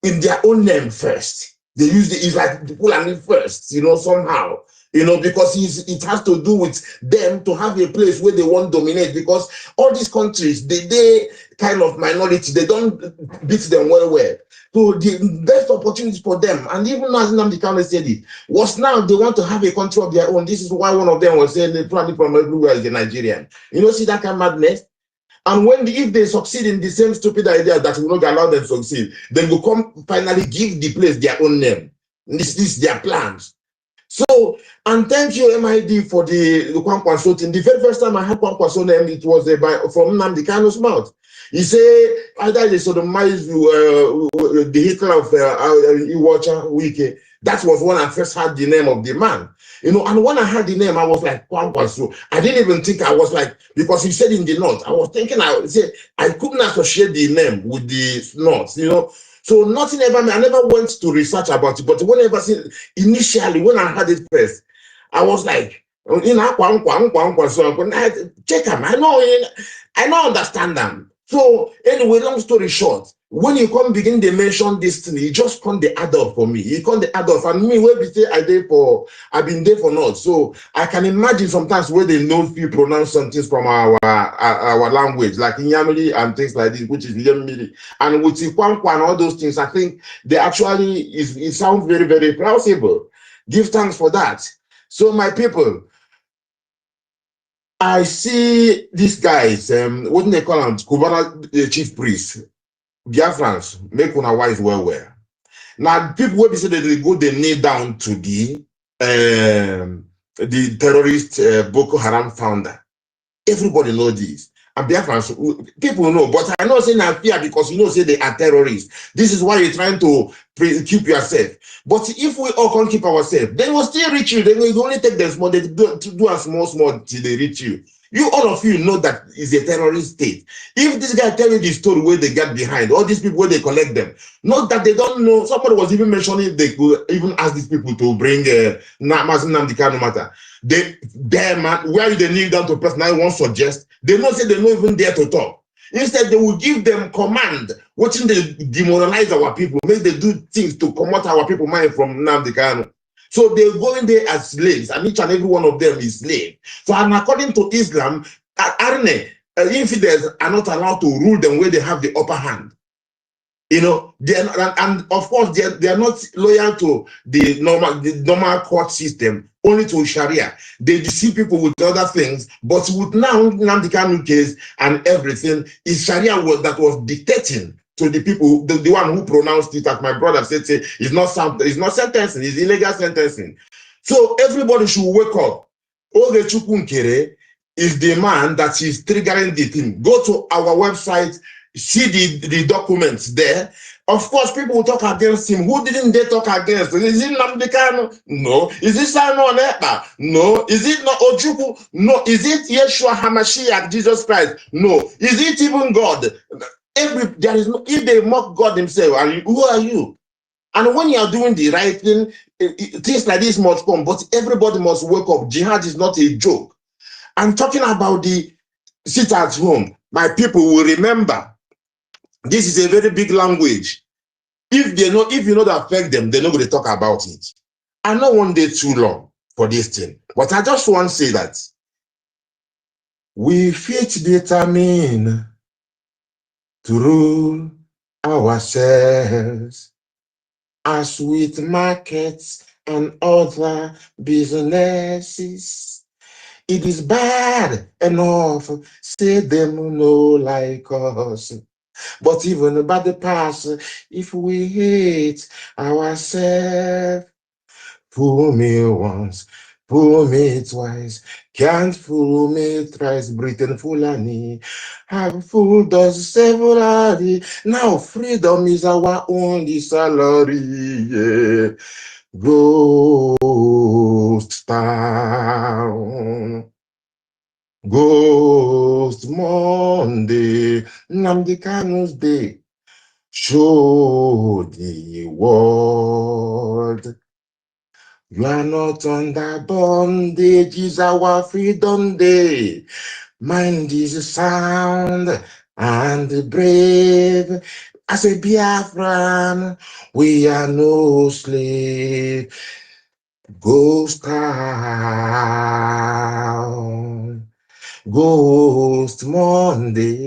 in their own name first. They use it's like the Fulani first, you know, somehow. You know, because it has to do with them to have a place where they won't dominate, because all these countries, they kind of minority, they don't beat them well. So the best opportunity for them, and even as NNAMDI KANU said it, was now they want to have a country of their own. This is why one of them was saying they planning from everywhere is a Nigerian. You know, see that kind of madness? And if they succeed in the same stupid idea that will not allow them to succeed, then will come finally give the place their own name. This is their plans. So, and thank you, MID, for the Kwankwaso thing. The very first time I had Kwankwaso name, it was from NNAMDI KANU's mouth. He said, either they sodomize the Hitler of Iwacha Wike. That was when I first heard the name of the man. You know, and when I heard the name, I was like, Kwankwaso. I didn't even think, I was like, because he said in the north, I was thinking, I couldn't associate the name with the north, you know. So nothing ever, I never went to research about it, but whenever, initially, when I heard it first, I was like, so check them, I don't understand them. So anyway, long story short, when you come begin to mention this thing, you just come the add up for me. You come the add up, and me where we say I've been there for not. So I can imagine sometimes where they know if you pronounce some things from our language, like Inyamili and things like this, which is Yamili, and with Kwankwa and all those things. I think they actually it sounds very, very plausible. Give thanks for that. So my people, I see these guys, what do they call them? Kubana chief priest, Biafrans, make una wise well. Now, people will be said that they go, they kneel down to the terrorist Boko Haram founder. Everybody knows this. And Biafrans, people know, but I know saying I fear because you know say they are terrorists. This is why you're trying to keep yourself. But if we all can't keep ourselves, they will still reach you. They will only take them small, they do a small till they reach you. You, all of you know that is a terrorist state. If this guy tell you the story where they get behind, all these people where they collect them, not that they don't know. Somebody was even mentioning they could even ask these people to bring NNAMDI KANU matter. Man, where they kneel down to personally won't suggest, they know say they don't even dare to talk. Instead, they will give them command, watching they demoralize our people, make they do things to come out our people mind from NNAMDI KANU. So they go in there as slaves, and each and every one of them is slave. So, and according to Islam, infidels are not allowed to rule them where they have the upper hand. You know, and of course they are not loyal to the normal court system, only to Sharia. They deceive people with other things, but with now NNAMDI KANU case and everything, is Sharia that was dictating to the people, the one who pronounced it, as my brother said, it's not sentencing, it's illegal sentencing. So everybody should wake up. Ogechukwu NKERE is the man that is triggering the thing. Go to our website, see the documents there. Of course, people will talk against him. Who didn't they talk against? Is it NNAMDI KANU? No. Is it Simon Ekpa? No. Is it not Ojukwu? No. Is it Yeshua HaMashiach, Jesus Christ? No. Is it even God? There is no, if they mock God himself, who are you? And when you are doing the right thing, things like this must come, but everybody must wake up. Jihad is not a joke. I'm talking about the sit at home. My people will remember. This is a very big language. If you know that affect them, they're not going to talk about it. I know one day too long for this thing, but I just want to say that we fit determine to rule ourselves as with markets and other businesses. It is bad enough, say them no like us. But even about the past, if we hate ourselves, fool me once, fool me twice, can't fool me thrice, Britain Fulani have fooled us severally. Now freedom is our only salary. Yeah. Ghost town, Ghost Monday, NNAMDI KANU's day. Show the world you are not under bondage, is our freedom day. Mind is sound and brave. As a Biafran, we are no slave. Ghost town, Ghost Mondays.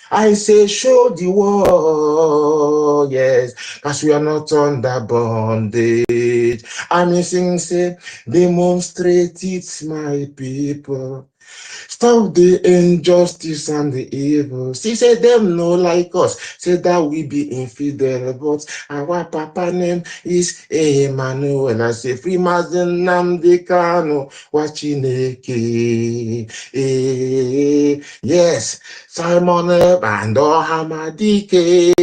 I say show the world, yes, because we are not under bondage. I'm saying, say, demonstrate it, my people. Stop the injustice and the evil. See, say them no like us. Say that we be infidel, but our papa name is Emmanuel. I say free Mazen NNAMDI KANU Wachineke. Yes, Simon and Hamadike.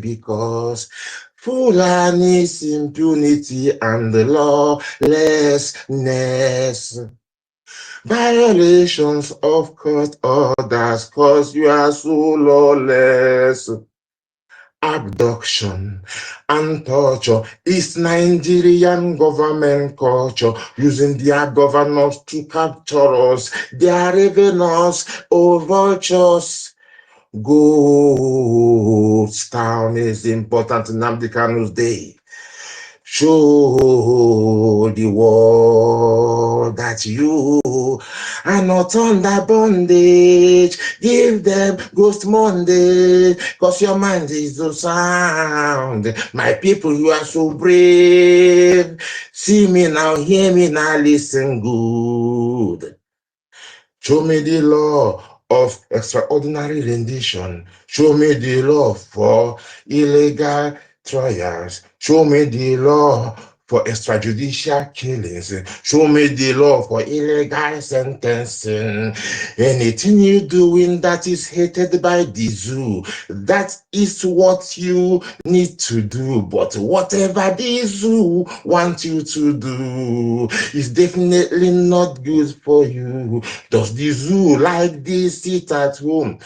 Because Fulani's impunity and the lawlessness. Violations of court orders cause you are so lawless. Abduction and torture is Nigerian government culture, using their governors to capture us. They are revenants or vultures. Ghost town is important in NNAMDI KANU's day. Show the world that you are not under bondage. Give them Ghost Monday, cause your mind is so sound. My people, you are so brave. See me now, hear me now, listen good. Show me the law of extraordinary rendition. Show me the law for illegal trials. Show me the law for extrajudicial killings. Show me the law for illegal sentencing. Anything you doing that is hated by the zoo, that is what you need to do. But whatever the zoo want you to do is definitely not good for you. Does the zoo like this? Sit at home.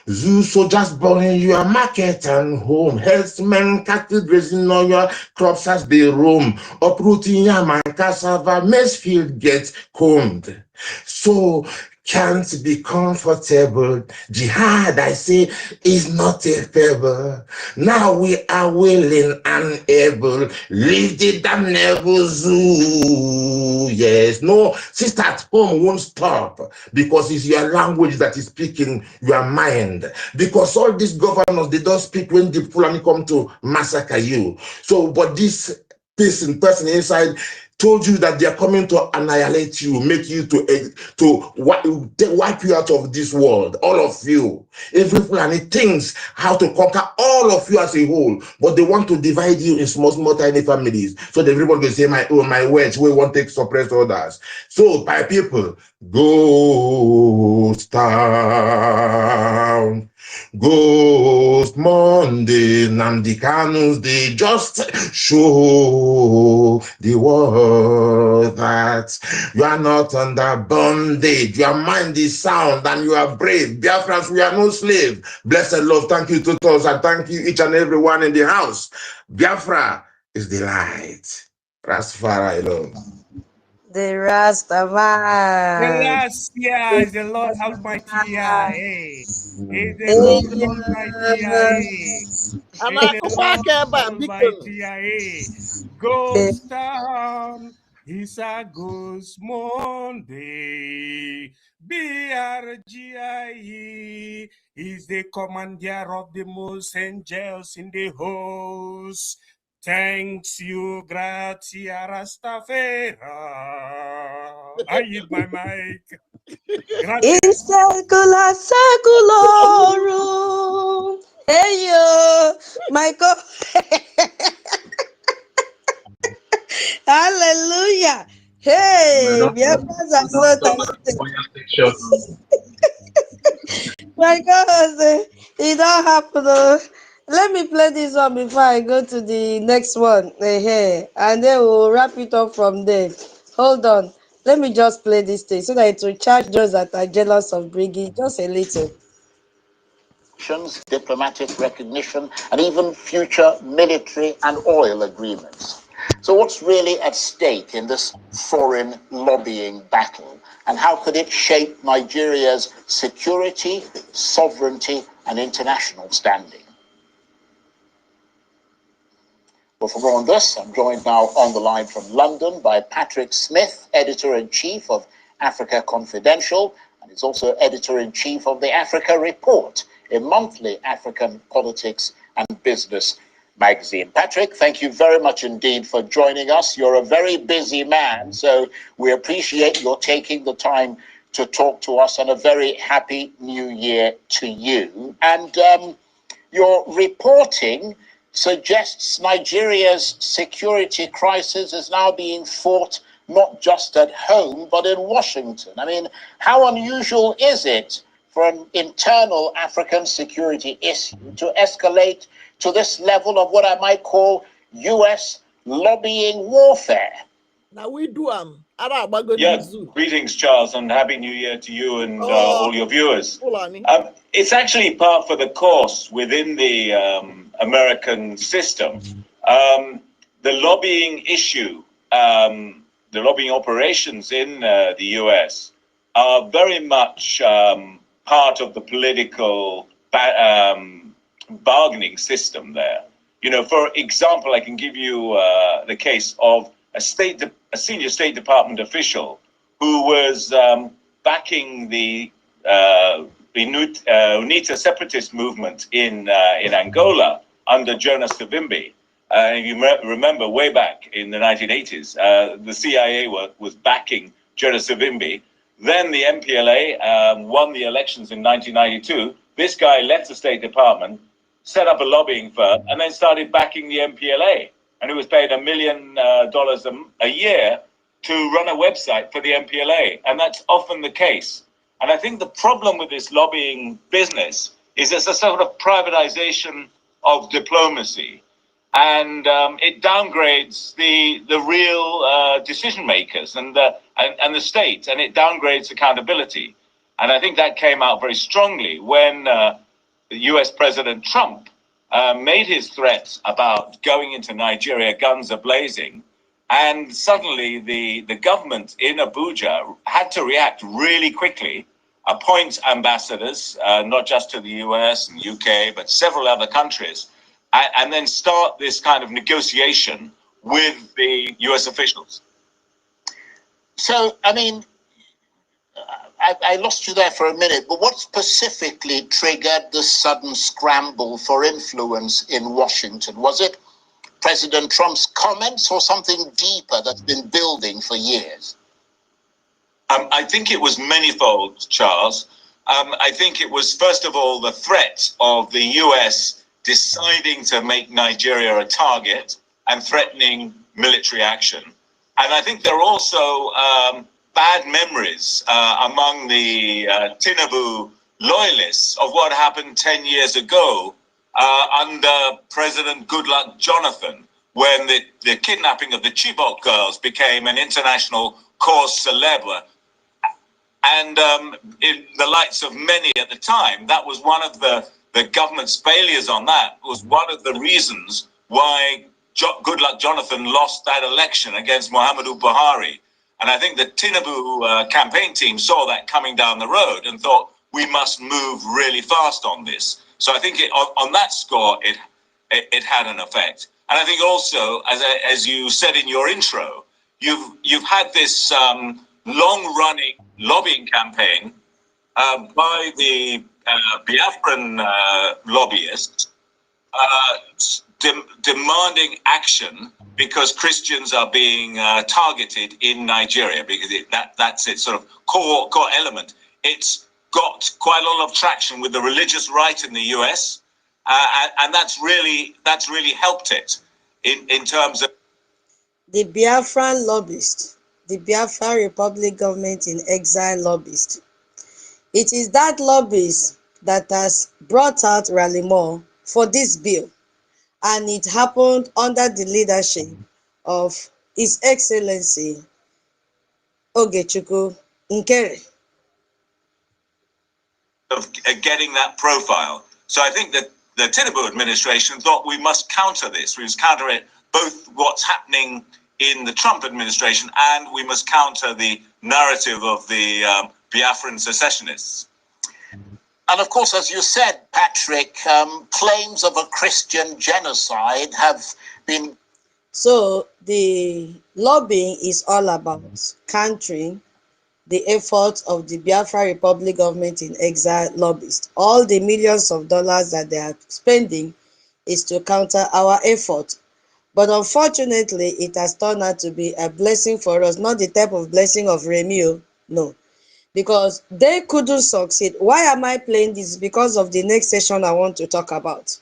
Zoo soldiers burning your market and home. Herdsmen cattle grazing on your crops as they roam. Uprooting yam and cassava, maize field gets combed. So can't be comfortable. Jihad, I say, is not a favor. Now we are willing and able. Leave the damnable zoo. Yes, no, sister at home won't stop because it's your language that is speaking your mind. Because all these governors, they don't speak when the Fulani come to massacre you. So, but this person inside told you that they are coming to annihilate you, make you to wipe you out of this world, all of you. Every Fulani thinks how to conquer all of you as a whole, but they want to divide you in small tiny families. So that everybody will say, my words, we want to suppress others. So, my people, Ghost Town. Ghost Monday, NNAMDI KANU's they just show the world that you are not under bondage. Your mind is sound and you are brave. Biafrans, we are no slave. Blessed love, thank you to us and thank you each and every one in the house. Biafra is the light. Rastafari love. The Rastaman. Gracias, the Lord Almighty. Hey. Is the Hey, Lord Almighty. Hey. Is the Lord Almighty. Hey. Ghost Town is a ghost Monday. BRGIE is the commander of the most angels in the host. Thanks you, gratia Rastafari. I hit my mic. Gracias. In seculorum. Hey yo, Michael. Hallelujah. Hey, Biafrans are so talented. My God, it don't happen. Let me play this one before I go to the next one. And then we'll wrap it up from there. Hold on. Let me just play this thing so that it will charge those that are jealous of Briggy just a little. Diplomatic recognition, and even future military and oil agreements. So what's really at stake in this foreign lobbying battle, and how could it shape Nigeria's security, sovereignty, and international standing? Well, for more on this, I'm joined now on the line from London by Patrick Smith, Editor-in-Chief of Africa Confidential, and is also Editor-in-Chief of the Africa Report, a monthly African politics and business magazine. Patrick, thank you very much indeed for joining us. You're a very busy man, so we appreciate your taking the time to talk to us, and a very happy new year to you. And your reporting suggests Nigeria's security crisis is now being fought not just at home, but in Washington. I mean, how unusual is it for an internal African security issue to escalate to this level of what I might call U.S. lobbying warfare? Now we do greetings, Charles, and Happy New Year to you and all your viewers. It's actually par for the course within the American system. The lobbying issue, the lobbying operations in the US are very much part of the political bargaining system there. You know, for example, I can give you the case of a senior State Department official who was backing the UNITA separatist movement in Angola under Jonas Savimbi. If you remember way back in the 1980s, the CIA was backing Jonas Savimbi. Then the MPLA won the elections in 1992. This guy left the State Department, set up a lobbying firm, and then started backing the MPLA. and who was paid $1 million a year to run a website for the MPLA. And that's often the case. And I think the problem with this lobbying business is it's a sort of privatization of diplomacy. And it downgrades the real decision makers and the state, and it downgrades accountability. And I think that came out very strongly when US President Trump made his threats about going into Nigeria guns a-blazing. And suddenly the government in Abuja had to react really quickly, appoint ambassadors, not just to the US and UK, but several other countries, and then start this kind of negotiation with the US officials. So, I mean, I lost you there for a minute, but what specifically triggered the sudden scramble for influence in Washington? Was it President Trump's comments or something deeper that's been building for years? I think it was manifold, Charles. I think it was, first of all, the threat of the US deciding to make Nigeria a target and threatening military action. And I think there are also bad memories among the Tinubu loyalists of what happened 10 years ago under President Goodluck Jonathan, when the kidnapping of the Chibok girls became an international cause célèbre. And in the lights of many at the time, that was one of the government's failures on that, was one of the reasons why Goodluck Jonathan lost that election against Muhammadu Buhari. And I think the Tinubu campaign team saw that coming down the road and thought, we must move really fast on this. So I think on that score, it had an effect. And I think also, as you said in your intro, you've had this long-running lobbying campaign by the Biafran lobbyists demanding action because Christians are being targeted in Nigeria, because that's its sort of core element. It's got quite a lot of traction with the religious right in the US, and that's really helped it in terms of the Biafran lobbyist, the Biafra Republic government in exile lobbyist. It is that lobbyist that has brought out Ralimo for this bill, and it happened under the leadership of His Excellency Ogechukwu Nkere. Of getting that profile. So I think that the Tinubu administration thought we must counter this. We must counter it, both what's happening in the Trump administration, and we must counter the narrative of the Biafran secessionists. And of course, as you said, Patrick, claims of a Christian genocide have been... So the lobbying is all about countering the efforts of the Biafra Republic government in exile lobbyists. All the millions of dollars that they are spending is to counter our effort. But unfortunately, it has turned out to be a blessing for us, not the type of blessing of Remio, no. Because they couldn't succeed. Why am I playing this? Because of the next session I want to talk about.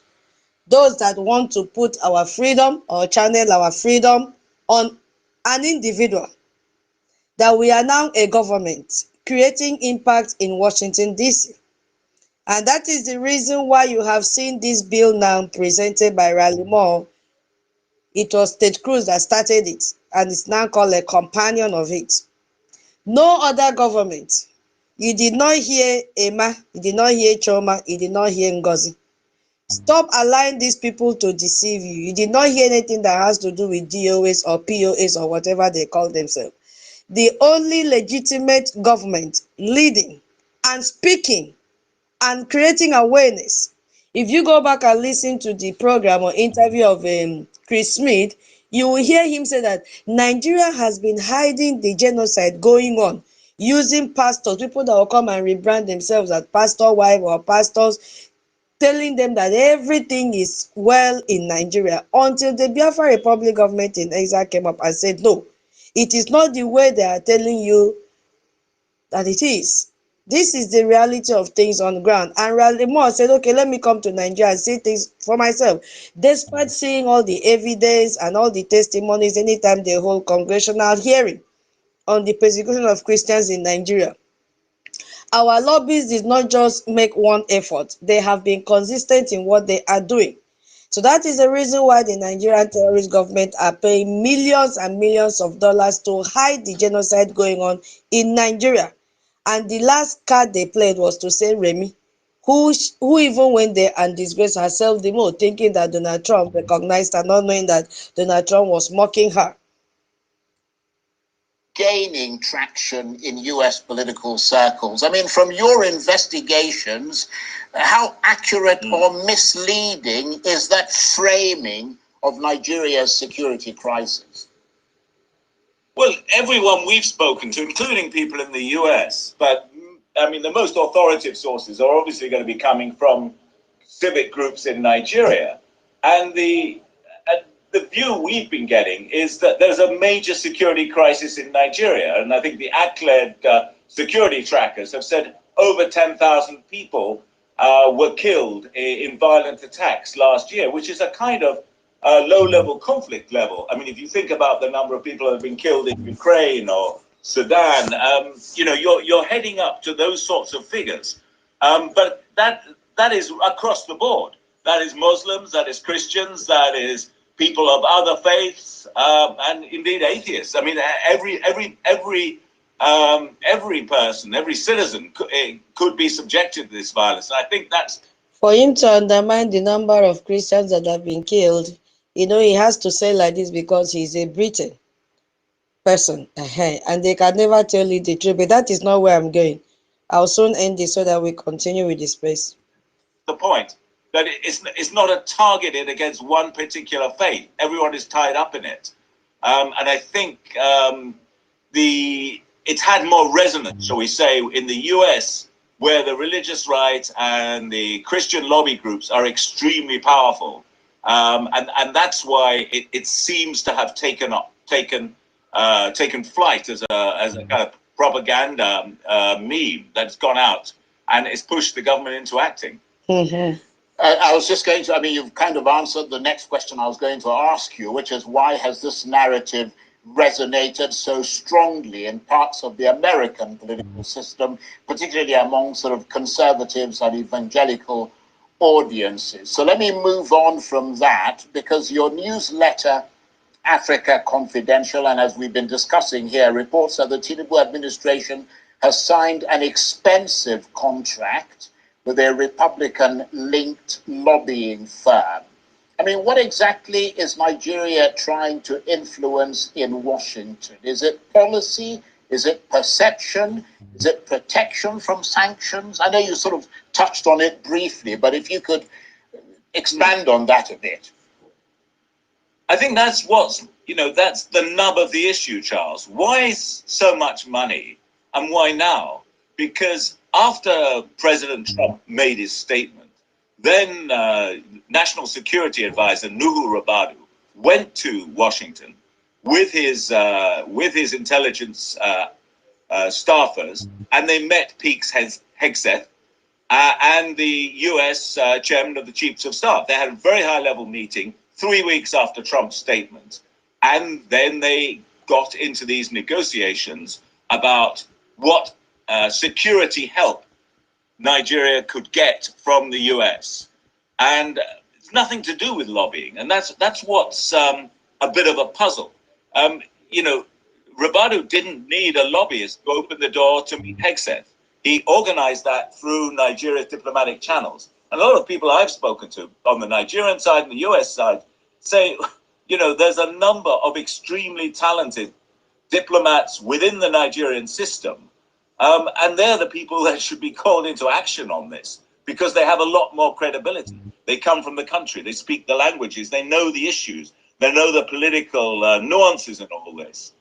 Those that want to put our freedom or channel our freedom on an individual. That we are now a government creating impact in Washington, D.C. And that is the reason why you have seen this bill now presented by Ralimo. It was Ted Cruz that started it, and it's now called a companion of it. No other government. You did not hear Emma, you did not hear Choma, you did not hear Ngozi. Stop allowing these people to deceive you. You did not hear anything that has to do with DOS or POS or whatever they call themselves. The only legitimate government leading and speaking and creating awareness. If you go back and listen to the program or interview of Chris Smith, you will hear him say that Nigeria has been hiding the genocide going on using pastors, people that will come and rebrand themselves as pastor wife or pastors, telling them that everything is well in Nigeria, until the Biafra Republic government in exile came up and said, no, it is not the way they are telling you that it is. This is the reality of things on the ground. And Raleigh Moore said, okay, let me come to Nigeria and see things for myself. Despite seeing all the evidence and all the testimonies anytime they hold congressional hearing on the persecution of Christians in Nigeria, our lobbies did not just make one effort. They have been consistent in what they are doing. So that is the reason why the Nigerian terrorist government are paying millions and millions of dollars to hide the genocide going on in Nigeria. And the last card they played was to say Remy, who even went there and disgraced herself the more, thinking that Donald Trump recognized her, not knowing that Donald Trump was mocking her. Gaining traction in US political circles. I mean, from your investigations, how accurate or misleading is that framing of Nigeria's security crisis? Well, everyone we've spoken to, including people in the US, but I mean, the most authoritative sources are obviously going to be coming from civic groups in Nigeria. And the view we've been getting is that there's a major security crisis in Nigeria. And I think the ACLED security trackers have said over 10,000 people were killed in violent attacks last year, which is a kind of low-level conflict level. I mean, if you think about the number of people that have been killed in Ukraine or Sudan, you know, you're heading up to those sorts of figures. But that is across the board. That is Muslims, that is Christians, that is people of other faiths, and indeed atheists. I mean, every person, every citizen could be subjected to this violence. And I think that's... For him to undermine the number of Christians that have been killed, you know, he has to say like this because he's a Britain person, and they can never tell you the truth. But that is not where I'm going. I'll soon end this so that we continue with the space. The point that it's not a targeted against one particular faith. Everyone is tied up in it, and I think it's had more resonance, shall we say, in the US, where the religious right and the Christian lobby groups are extremely powerful, and that's why it seems to have taken flight as a kind of propaganda meme that's gone out and it's pushed the government into acting. Mm-hmm. I was just going to, I mean, you've kind of answered the next question I was going to ask you, which is why has this narrative resonated so strongly in parts of the American political system, particularly among sort of conservatives and evangelical audiences? So let me move on from that, because your newsletter, Africa Confidential, and as we've been discussing here, reports that the Tinubu administration has signed an expensive contract with a Republican-linked lobbying firm. I mean, what exactly is Nigeria trying to influence in Washington? Is it policy? Is it perception? Is it protection from sanctions? I know you sort of touched on it briefly, but if you could expand on that a bit. I think that's that's the nub of the issue, Charles. Why so much money and why now? Because after President Trump made his statement, then National Security Advisor Nuhu Ribadu went to Washington with his intelligence staffers, and they met Pete Hegseth and the U.S. Chairman of the Chiefs of Staff. They had a very high-level meeting 3 weeks after Trump's statement, and then they got into these negotiations about what security help Nigeria could get from the US, and it's nothing to do with lobbying, and that's what's a bit of a puzzle. Ribadu didn't need a lobbyist to open the door to meet Hegseth. He organized that through Nigeria's diplomatic channels. And a lot of people I've spoken to on the Nigerian side and the US side say, there's a number of extremely talented diplomats within the Nigerian system. And they're the people that should be called into action on this, because they have a lot more credibility. They come from the country, they speak the languages, they know the issues, they know the political nuances in all this.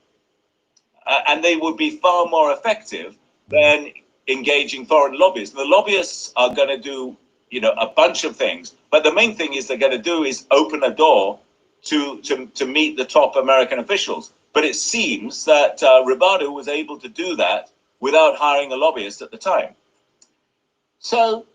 And they would be far more effective than engaging foreign lobbyists. The lobbyists are going to do, a bunch of things, but the main thing they're going to do is open a door to meet the top American officials. But it seems that Ribadu was able to do that without hiring a lobbyist at the time. So,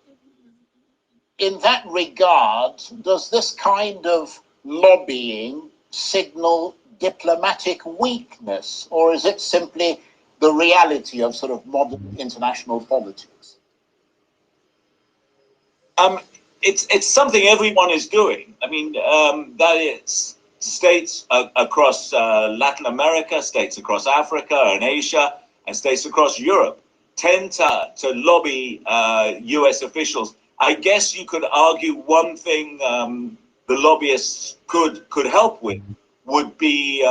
in that regard, does this kind of lobbying signal diplomatic weakness, or is it simply the reality of sort of modern international politics? It's something everyone is doing. I mean, that is states across Latin America, states across Africa and Asia, and states across Europe tend to lobby U.S. officials. I guess you could argue one thing the lobbyists could help with would be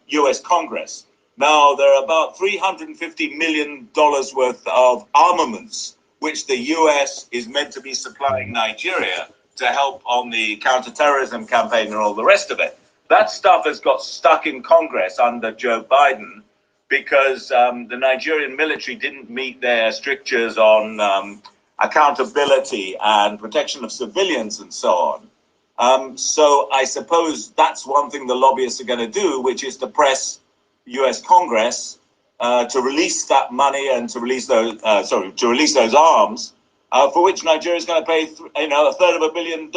U.S. Congress. Now, there are about $350 million worth of armaments which the U.S. is meant to be supplying Nigeria to help on the counterterrorism campaign and all the rest of it. That stuff has got stuck in Congress under Joe Biden because the Nigerian military didn't meet their strictures on accountability and protection of civilians and so on. So I suppose that's one thing the lobbyists are going to do, which is to press U.S. Congress to release that money and to release those to release those arms, for which Nigeria is going to pay $250 million.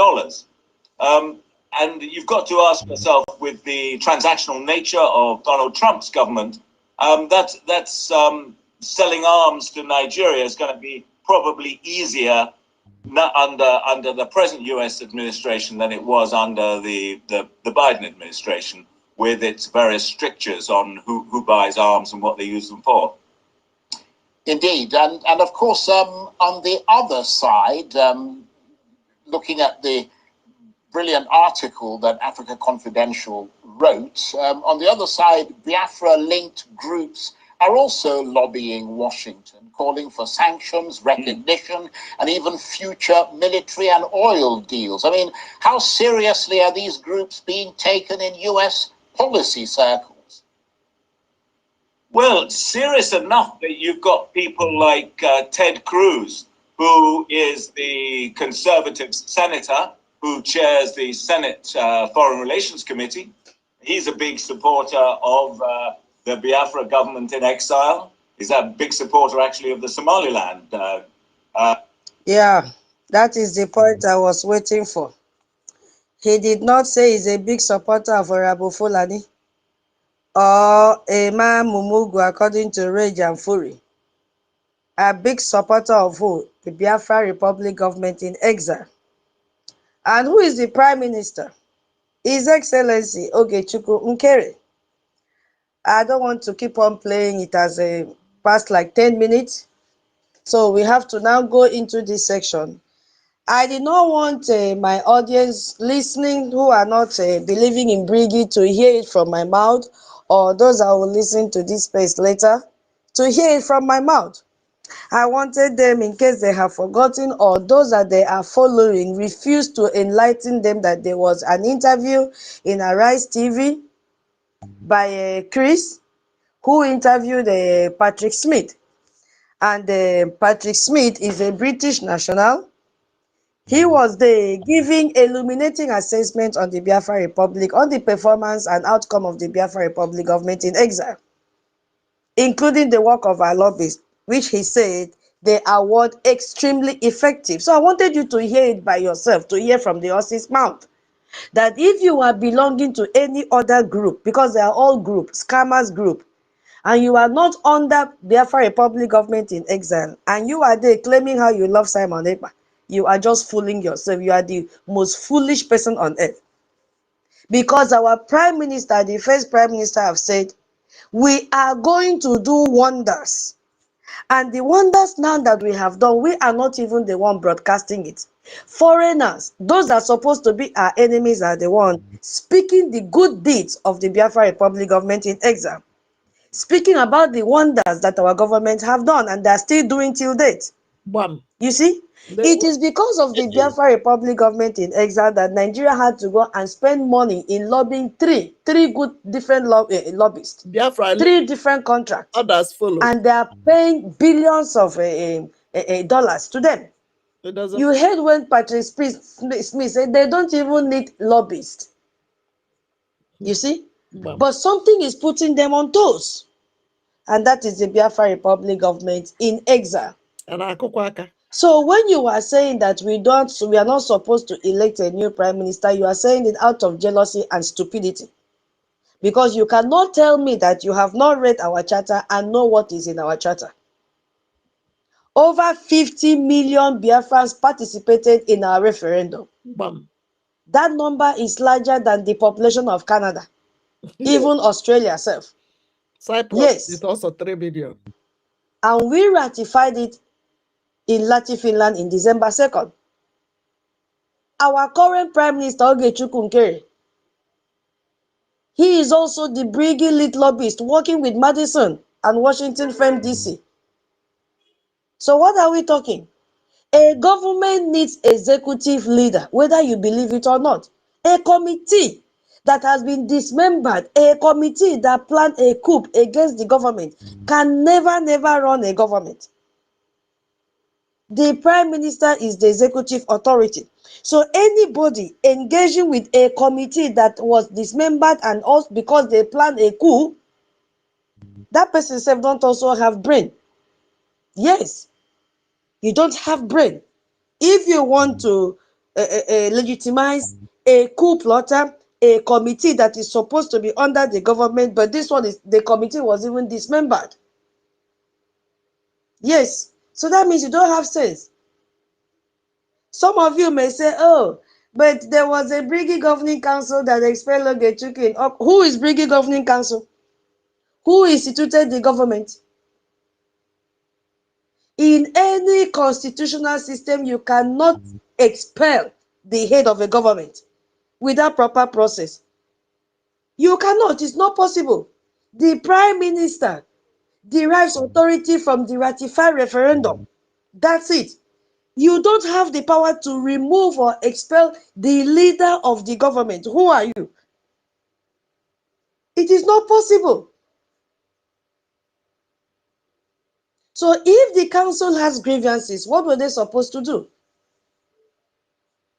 And you've got to ask yourself, with the transactional nature of Donald Trump's government, that's selling arms to Nigeria is going to be probably easier under the present U.S. administration than it was under the Biden administration, with its various strictures on who buys arms and what they use them for. Indeed, and of course, on the other side, looking at the brilliant article that Africa Confidential wrote, on the other side, Biafra-linked groups are also lobbying Washington, calling for sanctions, recognition, and even future military and oil deals. I mean, how seriously are these groups being taken in U.S. policy circles? Well, serious enough that you've got people like Ted Cruz, who is the conservative senator who chairs the Senate Foreign Relations Committee. He's a big supporter of the Biafra government in exile. He's a big supporter, actually, of the Somaliland. Yeah, that is the point I was waiting for. He did not say he's a big supporter of Honorable Fulani or Imam Mumugu, according to Rage and Fury. A big supporter of who? The Biafra Republic government in exile. And who is the Prime Minister? His Excellency Ogechukwu Nkere. I don't want to keep on playing it as a past like 10 minutes. So we have to now go into this section. I did not want my audience listening who are not believing in Briggy to hear it from my mouth, or those that will listen to this space later to hear it from my mouth. I wanted them, in case they have forgotten, or those that they are following refuse to enlighten them, that there was an interview in Arise TV by Chris, who interviewed Patrick Smith. And Patrick Smith is a British national. He was giving illuminating assessment on the Biafra Republic, on the performance and outcome of the Biafra Republic government in exile, including the work of our lobbyists, which he said they award extremely effective. So I wanted you to hear it by yourself, to hear from the horse's mouth, that if you are belonging to any other group, because they are all groups, scammers group, and you are not under Biafra Republic government in exile, and you are there claiming how you love Simon Ekpa, you are just fooling yourself. You are the most foolish person on earth. Because our Prime Minister, the first Prime Minister, have said, we are going to do wonders. And the wonders now that we have done, we are not even the one broadcasting it. Foreigners, those that are supposed to be our enemies, are the one speaking the good deeds of the Biafra Republic government in exile. Speaking about the wonders that our government have done and they are still doing till date. Bam. You see, it is because of the Biafra Republic government in exile that Nigeria had to go and spend money in lobbying three good different lobbyists, Biafra, 3 different contracts. Others follow. And they are paying billions of dollars to them. You heard when Patrick Smith said they don't even need lobbyists. You see? Bam. But something is putting them on toes. And that is the Biafra Republic government in exile. So when you are saying that we are not supposed to elect a new prime minister, you are saying it out of jealousy and stupidity. Because you cannot tell me that you have not read our charter and know what is in our charter. Over 50 million Biafrans participated in our referendum. Bam. That number is larger than the population of Canada, even Australia itself. Cyprus yes. is also 3 billion. And we ratified it in Latin Finland in December 2nd. Our current Prime Minister, Ogechukwu Nkere, he is also the Briggy lead lobbyist working with Madison and Washington Firm DC. So what are we talking? A government needs executive leader, whether you believe it or not. A committee that has been dismembered, a committee that planned a coup against the government can never run a government. The prime minister is the executive authority. So anybody engaging with a committee that was dismembered and also because they planned a coup, that person self don't also have brain. Yes, you don't have brain. If you want to legitimize a coup plotter, a committee that is supposed to be under the government, but this one is the committee was even dismembered. Yes, so that means you don't have sense. Some of you may say, oh, but there was a Briggy Governing Council that expelled Ogechukwu. Who is Briggy Governing Council? Who instituted the government? In any constitutional system, you cannot expel the head of a government without proper process. You cannot, it's not possible. The prime minister derives authority from the ratified referendum. That's it. You don't have the power to remove or expel the leader of the government. Who are you? It is not possible. So if the council has grievances, what were they supposed to do?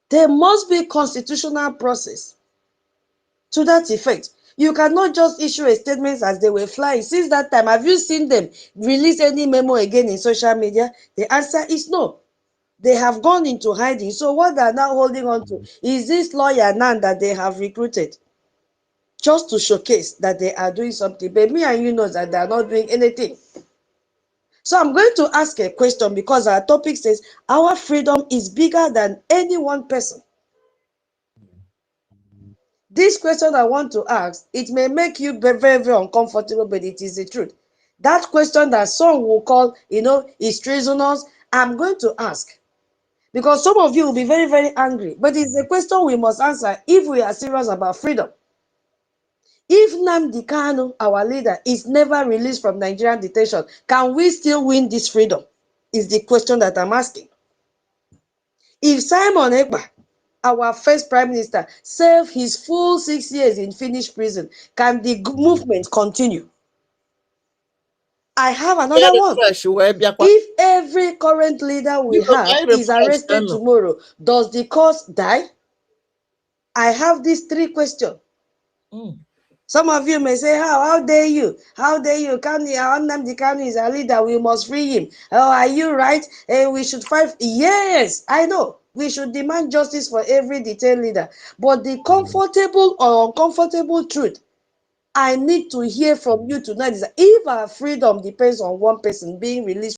There must be a constitutional process to that effect. You cannot just issue a statement as they were flying. Since that time, have you seen them release any memo again in social media? The answer is no. They have gone into hiding. So what they are now holding on to is this lawyer now that they have recruited just to showcase that they are doing something. But me and you know that they are not doing anything. So I'm going to ask a question because our topic says our freedom is bigger than any one person. This question I want to ask, it may make you very uncomfortable, but it is the truth. That question that some will call, is treasonous, I'm going to ask. Because some of you will be very angry. But it's a question we must answer if we are serious about freedom. If NNAMDI KANU, our leader, is never released from Nigerian detention, can we still win this freedom? Is the question that I'm asking. If Simon Ekpa, our first prime minister, served his full 6 years in Finnish prison, can the movement continue? I have another one. If every current leader we have is arrested tomorrow, does the cause die? I have these 3 questions. Some of you may say, how dare you? How dare you? NNAMDI KANU is our leader. We must free him. Oh, are you right? We should fight. Yes, I know. We should demand justice for every detained leader. But the comfortable or uncomfortable truth I need to hear from you tonight is that if our freedom depends on one person being released